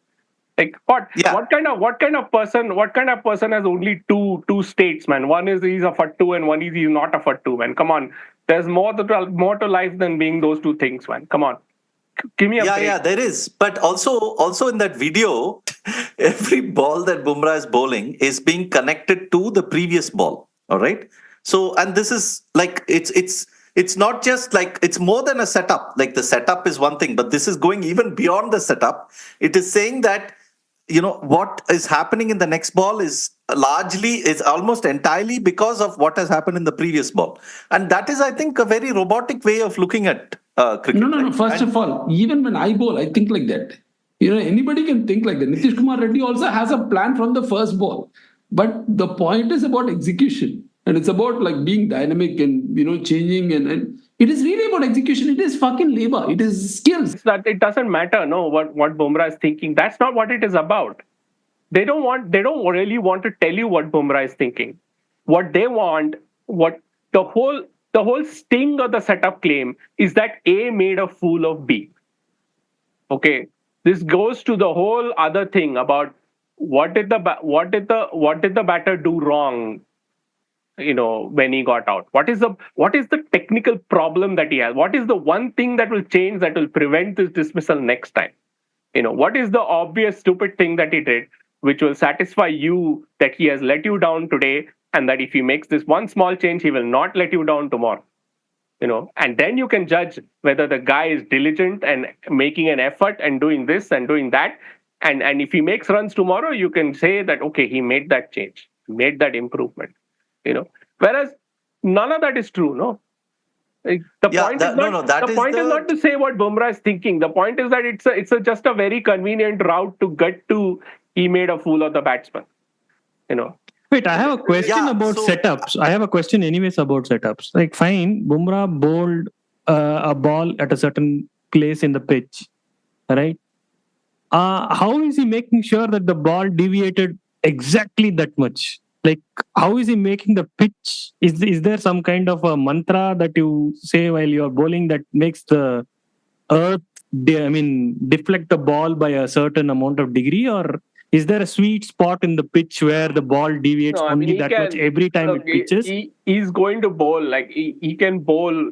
Like what? Yeah. What kind of person has only two states, man? One is he's a fattu and one is he's not a fattu, man. Come on. There's more to life than being those two things, man. Come on. Give me a break. Yeah, there is. But also in that video, every ball that Bumrah is bowling is being connected to the previous ball. All right. So, and this is like it's not just like, it's more than a setup. Like the setup is one thing, but this is going even beyond the setup. It is saying that, what is happening in the next ball is almost entirely because of what has happened in the previous ball. And that is, I think, a very robotic way of looking at cricket. No. First of all, even when I bowl, I think like that. Anybody can think like that. Nitish Kumar Reddy also has a plan from the first ball. But the point is about execution. And it's about like being dynamic and, changing. And it is really about execution. It is fucking labor. It is skills. That it doesn't matter, no, what Bumrah is thinking. That's not what it is about. They don't really want to tell you what Bumrah is thinking. What they want, what the whole sting of the setup claim is that A made a fool of B. Okay, this goes to the whole other thing about what did the batter do wrong, when he got out. What is the technical problem that he has? What is the one thing that will change, that will prevent this dismissal next time? What is the obvious stupid thing that he did which will satisfy you that he has let you down today, and that if he makes this one small change, he will not let you down tomorrow? And then you can judge whether the guy is diligent and making an effort and doing this and doing that. And if he makes runs tomorrow, you can say that, okay, he made that change, made that improvement. Whereas none of that is true, no? The point is not to say what Bumrah is thinking. The point is that it's just a very convenient route to get to he made a fool of the batsman. Wait, I have a question about setups. I have a question anyways about setups. Like, fine, Bumrah bowled a ball at a certain place in the pitch, right? How is he making sure that the ball deviated exactly that much? Like, how is he making the pitch? Is there some kind of a mantra that you say while you are bowling that makes the earth, deflect the ball by a certain amount of degree? Or is there a sweet spot in the pitch where the ball deviates much every time it pitches? He's going to bowl, like he can bowl.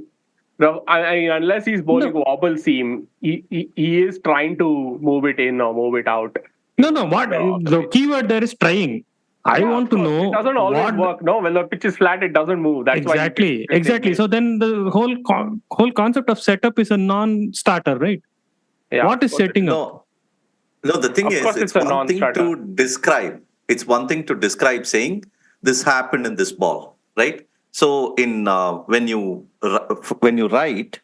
Unless he's bowling wobble seam, he is trying to move it in or move it out. No. What the keyword there is trying. I want to know. It doesn't always work. No, when the pitch is flat, it doesn't move. That's exactly. So then the whole concept of setup is a non-starter, right? Yeah, what is setting up? No, the thing is, it's one thing to describe. It's one thing to describe saying this happened in this ball, right? So in when you write,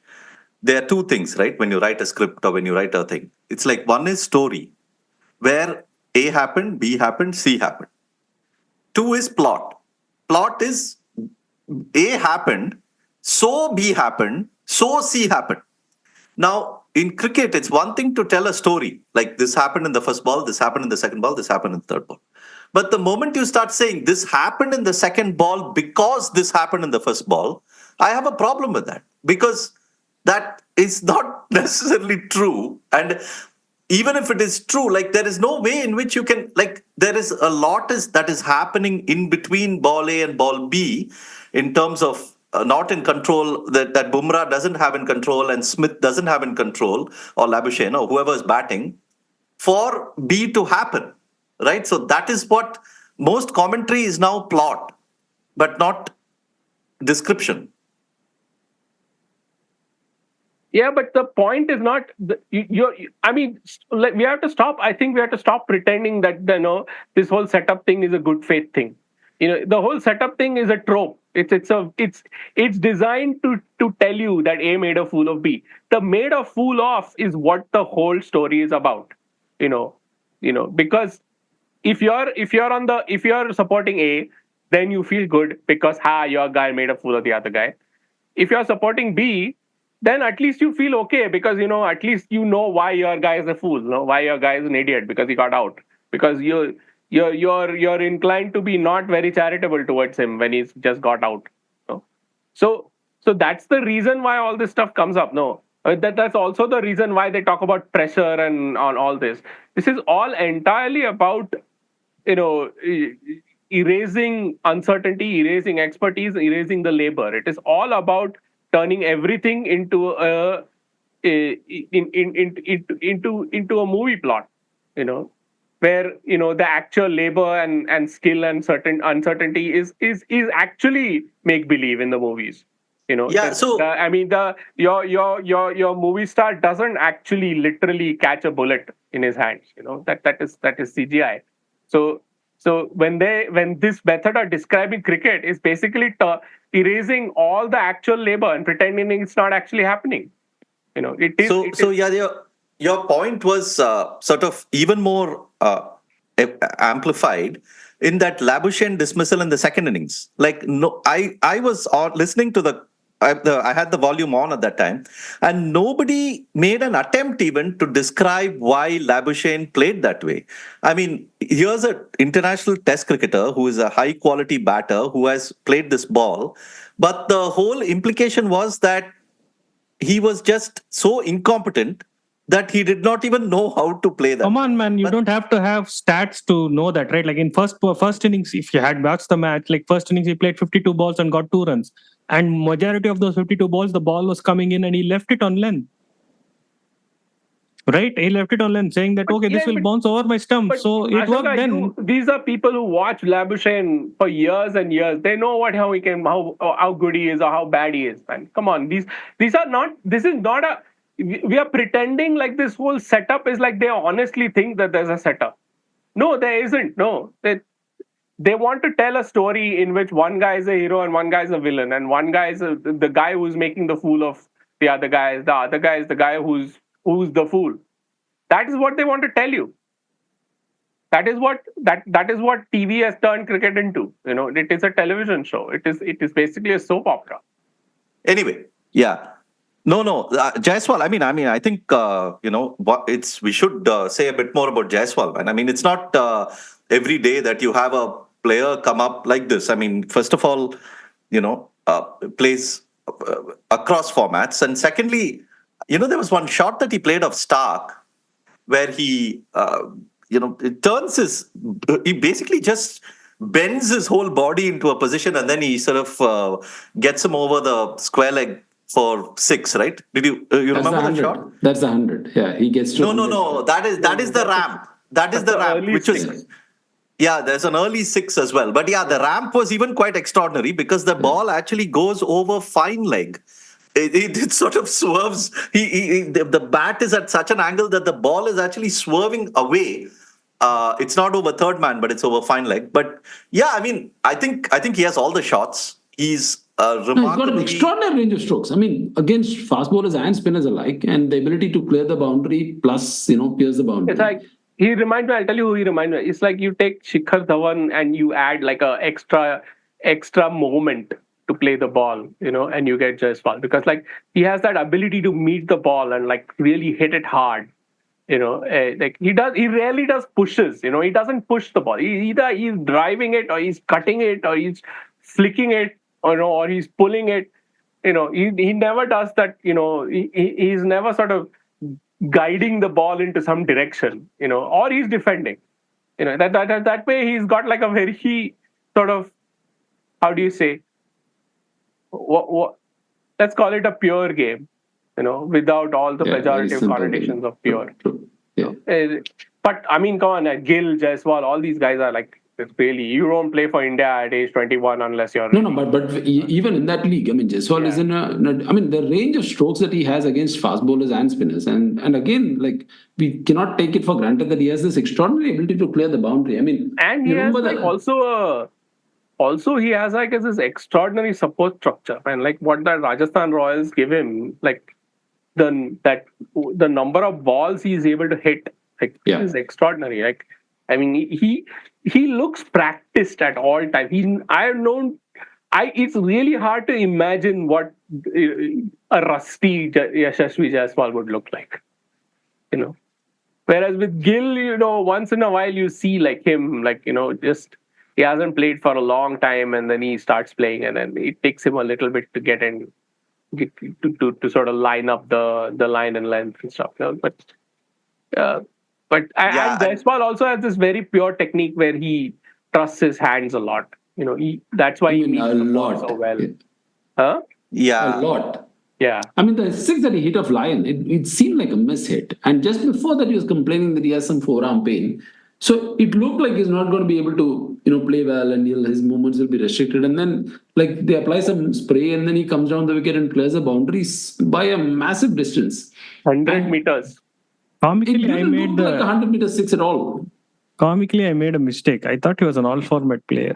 there are two things, right? When you write a script or when you write a thing, it's like one is story, where A happened, B happened, C happened. Two is plot. Plot is A happened, so B happened, so C happened. Now, in cricket, it's one thing to tell a story, like this happened in the first ball, this happened in the second ball, this happened in the third ball. But the moment you start saying this happened in the second ball because this happened in the first ball, I have a problem with that, because that is not necessarily true. And even if it is true, like there is no way in which you can, like there is a lot that is happening in between ball A and ball B in terms of not in control, that Bumrah doesn't have in control and Smith doesn't have in control, or Labuschagne or whoever is batting, for B to happen, right? So that is what most commentary is now, plot, but not description. Yeah, but the point is not. We have to stop. I think we have to stop pretending that this whole setup thing is a good faith thing. The whole setup thing is a trope. It's designed to tell you that A made a fool of B. The made a fool of is what the whole story is about. You know, because if you're supporting A, then you feel good because your guy made a fool of the other guy. If you're supporting B, then at least you feel okay because at least you know why your guy is a fool, why your guy is an idiot because he got out. Because you're inclined to be not very charitable towards him when he's just got out. So that's the reason why all this stuff comes up. That's also the reason why they talk about pressure and on all this. This is all entirely about erasing uncertainty, erasing expertise, erasing the labor. It is all about turning everything into into a movie plot. Where the actual labor and skill and certain uncertainty is actually make believe in the movies. Yeah, so Your movie star doesn't actually literally catch a bullet in his hands. That is CGI. So when this method of describing cricket is basically erasing all the actual labor and pretending it's not actually happening. Your point was sort of even more amplified in that Labuschagne dismissal in the second innings. Like, no, I was listening to I had the volume on at that time, and nobody made an attempt even to describe why Labuschagne played that way. I mean, here's an international test cricketer who is a high quality batter who has played this ball, but the whole implication was that he was just so incompetent that he did not even know how to play that. Come on, man! You don't have to have stats to know that, right? Like in first innings, if you had watched the match, like first innings he played 52 balls and got 2 runs, and majority of those 52 balls, the ball was coming in and he left it on length. Right, he left it on length, saying that this will bounce over my stump. So it Ashoka, worked then. These are people who watch Labuschagne for years and years. They know how good he is or how bad he is. Man, come on, these are not. This is not a. We are pretending like this whole setup is like they honestly think that there's a setup. No, there isn't. No, they want to tell a story in which one guy is a hero and one guy is a villain, and one guy is the guy who's making the fool of the other guy. The other guy is the guy who's the fool. That is what they want to tell you. That is what TV has turned cricket into. It is a television show. It is basically a soap opera. Anyway, yeah. No, Jaiswal. I think we should say a bit more about Jaiswal, man. I mean, it's not every day that you have a player come up like this. I mean, first of all, plays across formats, and secondly, there was one shot that he played of Stark, where he, it turns he basically just bends his whole body into a position, and then he sort of gets him over the square leg for 6, right? Did you remember that shot? That's the 100. Yeah, he gets to. No. That is the ramp. That is the ramp, which was. Yeah, there's an early 6 as well. But yeah, the ramp was even quite extraordinary because the ball actually goes over fine leg. It sort of swerves. The bat is at such an angle that the ball is actually swerving away. It's not over third man, but it's over fine leg. But yeah, I think he has all the shots. He's he's got an extraordinary range of strokes. I mean, against fast bowlers and spinners alike, and the ability to clear the boundary plus, pierce the boundary. It's like I'll tell you who he reminds me. It's like you take Shikhar Dhawan and you add like a extra moment to play the ball, and you get Jaiswal because like he has that ability to meet the ball and like really hit it hard. Like he rarely does pushes. He doesn't push the ball. Either he's driving it or he's cutting it or he's flicking it. Or he's pulling it, he never does that, he's never sort of guiding the ball into some direction, or he's defending, that way he's got like a very sort of, how do you say, what let's call it a pure game, without all the pejorative connotations of pure. Yeah. But I mean, come on, Gill, Jaiswal, all these guys are like, really, you don't play for India at age 21 unless you're... No, but even in that league, Jaiswal is the range of strokes that he has against fast bowlers and spinners. And again, like, we cannot take it for granted that he has this extraordinary ability to clear the boundary. And he has also also he has, I guess, this extraordinary support structure, and like what that Rajasthan Royals give him, like the number of balls he's able to hit, like is extraordinary. Like, I mean, he looks practiced at all time. It's really hard to imagine what a rusty Yashasvi Jaiswal would look like, you know. Whereas with Gill, once in a while you see like him, like, just he hasn't played for a long time, and then he starts playing, and then it takes him a little bit to get to sort of line up the line and length and stuff. But and Jaiswal also has this very pure technique where he trusts his hands a lot. That's why he meets the ball so well. Huh? Yeah. A lot. Yeah. I mean, the six that he hit of Lion, it seemed like a miss hit. And just before that, he was complaining that he has some forearm pain. So it looked like he's not going to be able to, play well, and his movements will be restricted. And then, like, they apply some spray, and then he comes down the wicket and clears the boundaries by a massive distance. 100 meters. Comically, It didn't look like a 100-meter six at all. Comically, I made a mistake. I thought he was an all-format player.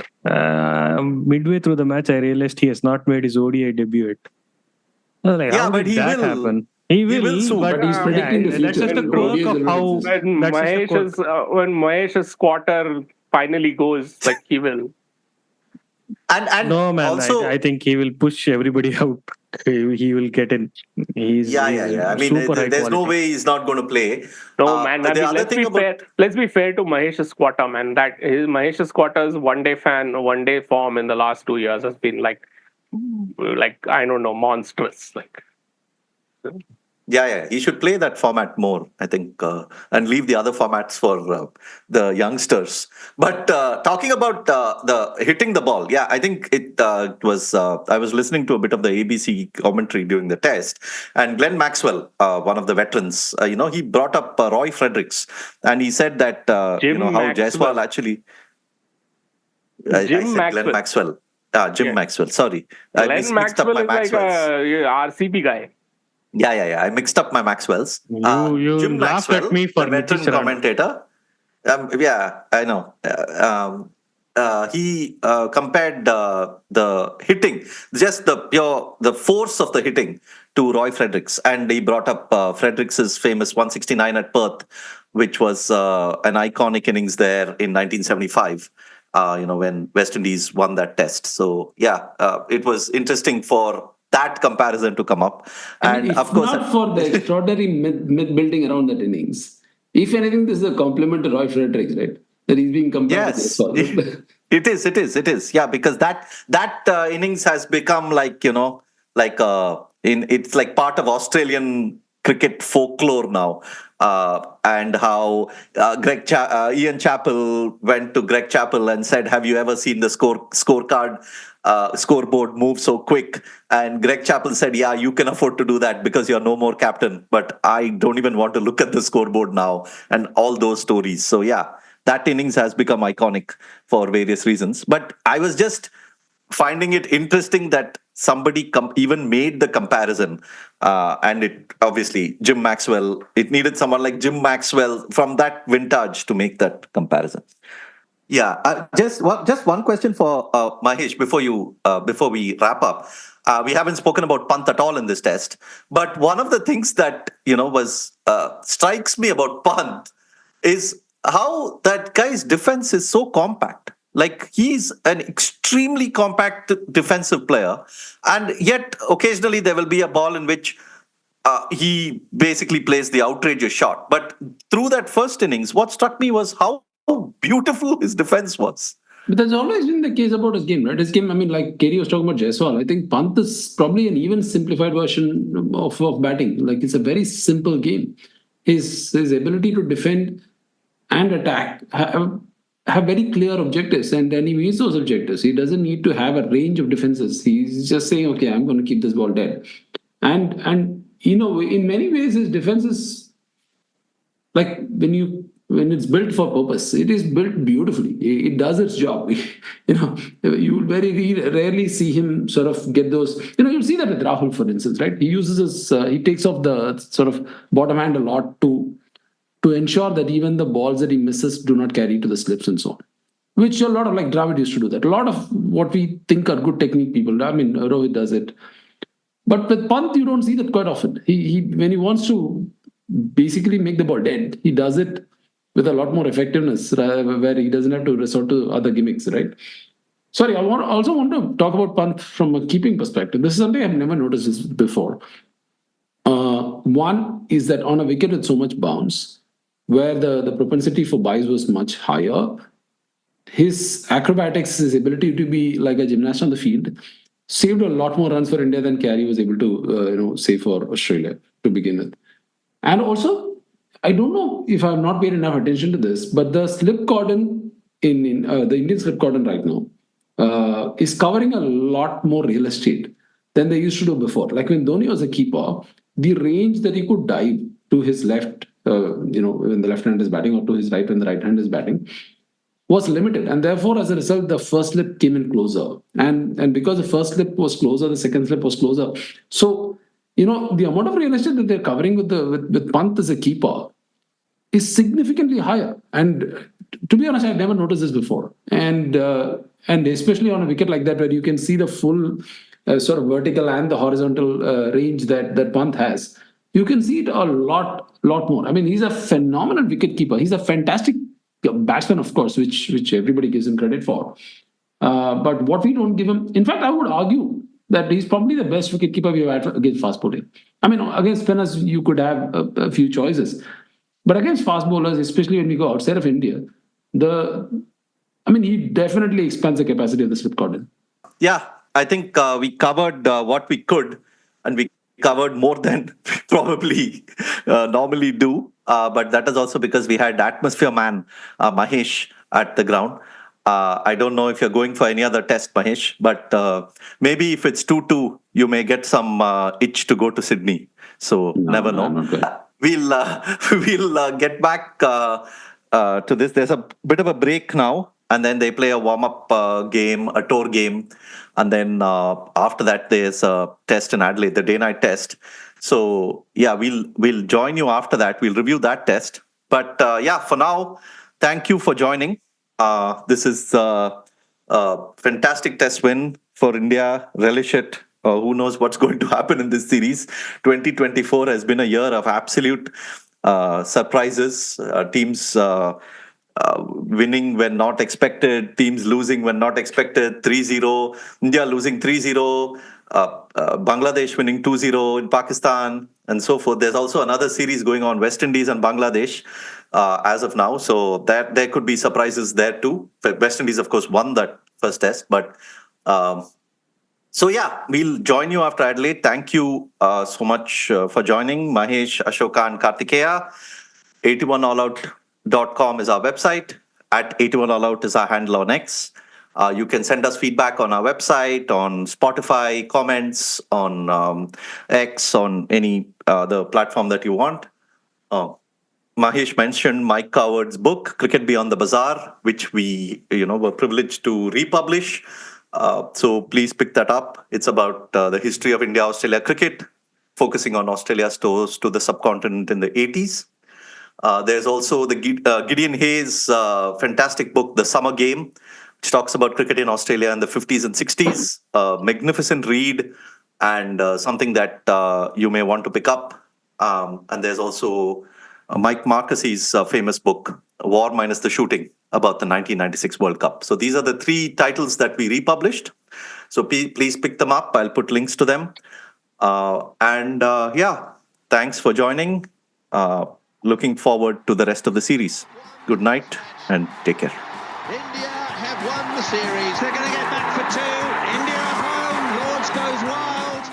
Midway through the match, I realized he has not made his ODI debut yet. I was like, how but did he that will happen? He will soon. but He's predicting the future. that's just a quirk of how. When Mahesh's squatter finally goes, like, he will. And No, man. also, I think he will push everybody out. He will get in. He's I mean, there's no way he's not going to play. No, man. Let's be fair to Mahesh's squatter, man. That Mahesh's squatter's one-day form in the last 2 years has been like I don't know, monstrous. Like, he should play that format more, I think, and leave the other formats for the youngsters. But talking about the hitting the ball, I think it was. I was listening to a bit of the ABC commentary during the test, and Glenn Maxwell, one of the veterans, he brought up Roy Fredericks, and he said that how Jaiswal actually. I said Maxwell. Glenn Maxwell. Jim Maxwell. Sorry, Glenn Maxwell is like a RCB guy. I mixed up my Maxwells. You Jim laughed Maxwell, at me for the veteran Nitish commentator. I know. He compared the hitting, just the force of the hitting, to Roy Fredericks, and he brought up Fredericks' famous 169 at Perth, which was an iconic innings there in 1975. When West Indies won that test. So it was interesting for that comparison to come up. And of course, not for the extraordinary myth building around that innings. If anything, this is a compliment to Roy Fredericks, right? That he's being compared to this. It is. Yeah, because that innings has become it's like part of Australian cricket folklore now. And how Ian Chappell went to Greg Chappell and said, "Have you ever seen the scoreboard move so quick?" And Greg Chappell said, "Yeah, you can afford to do that because you're no more captain. But I don't even want to look at the scoreboard now." And all those stories. So that innings has become iconic for various reasons. But I was just finding it interesting that somebody even made the comparison, and it obviously Jim Maxwell. It needed someone like Jim Maxwell from that vintage to make that comparison. Just one question for Mahesh before we wrap up. We haven't spoken about Pant at all in this test, but one of the things that was strikes me about Pant is how that guy's defense is so compact. Like, he's an extremely compact defensive player, and yet occasionally there will be a ball in which he basically plays the outrageous shot. But through that first innings, what struck me was how beautiful his defense was. But that's always been the case about his game, right? His game, I mean, like Kerry was talking about Jaiswal, I think Pant is probably an even simplified version of batting. Like, it's a very simple game. His ability to defend and attack have very clear objectives, and then he meets those objectives. He doesn't need to have a range of defenses. He's just saying, okay, I'm going to keep this ball dead. And in many ways, his defense is like when it's built for purpose, it is built beautifully. It does its job. You will very rarely see him sort of get those. You'll see that with Rahul, for instance, right? He uses he takes off the sort of bottom hand a lot to ensure that even the balls that he misses do not carry to the slips and so on. Which a lot of, like Dravid used to do that. A lot of what we think are good technique people. I mean, Rohit does it. But with Pant, you don't see that quite often. He when he wants to basically make the ball dead, he does it with a lot more effectiveness, where he doesn't have to resort to other gimmicks, right? Sorry, also want to talk about Pant from a keeping perspective. This is something I've never noticed this before. One is that on a wicket with so much bounce, where the propensity for buys was much higher, his acrobatics, his ability to be like a gymnast on the field, saved a lot more runs for India than Carey was able to, save for Australia to begin with. And also, I don't know if I've not paid enough attention to this, but the slip cordon in the Indian slip cordon right now is covering a lot more real estate than they used to do before. Like when Dhoni was a keeper, the range that he could dive to his left, when the left hand is batting, or to his right when the right hand is batting, was limited. And therefore, as a result, the first slip came in closer. And because the first slip was closer, the second slip was closer. So, the amount of real estate that they're covering with Pant as a keeper is significantly higher. And to be honest, I've never noticed this before. And especially on a wicket like that, where you can see the full sort of vertical and the horizontal range that Pant has, you can see it a lot more. I mean, he's a phenomenal wicket keeper. He's a fantastic batsman, of course, which everybody gives him credit for. But what we don't give him, in fact, I would argue that he's probably the best wicketkeeper we've had against fast bowling. I mean, against spinners, you could have a few choices. But against fast bowlers, especially when we go outside of India, he definitely expands the capacity of the slip cordon. Yeah, I think we covered what we could, and we covered more than we probably normally do. But that is also because we had atmosphere man Mahesh at the ground. I don't know if you're going for any other test, Mahesh, but maybe if it's 2-2, you may get some itch to go to Sydney. So never know. We'll get back to this. There's a bit of a break now, and then they play a warm-up game, a tour game, and then after that there's a test in Adelaide, the day-night test. So yeah, we'll join you after that. We'll review that test. But for now, thank you for joining. This is a fantastic test win for India. Relish it. Who knows what's going to happen in this series. 2024 has been a year of absolute surprises. Teams winning when not expected, teams losing when not expected. 3-0, India losing 3-0, Bangladesh winning 2-0 in Pakistan, and so forth. There's also another series going on, West Indies and Bangladesh, as of now. So that there could be surprises there too. West Indies, of course, won that first test, but we'll join you after Adelaide. Thank you so much for joining, Mahesh, Ashoka, and Kartikeya. 81allout.com is our website. At 81allout is our handle on X. You can send us feedback on our website, on Spotify, comments on X, on any the platform that you want. Mahesh mentioned Mike Coward's book, Cricket Beyond the Bazaar, which we were privileged to republish. So please pick that up. It's about the history of India-Australia cricket, focusing on Australia's tours to the subcontinent in the 80s. There's also the Gideon Hayes' fantastic book, The Summer Game, which talks about cricket in Australia in the 50s and 60s. Magnificent read, and something that you may want to pick up. And there's also Mike Marquis's famous book, War Minus the Shooting, about the 1996 World Cup. So these are the three titles that we republished. So please pick them up. I'll put links to them. Thanks for joining. Looking forward to the rest of the series. Good night and take care. India have won the series. They're going to get back for two. India home. Lords goes wild.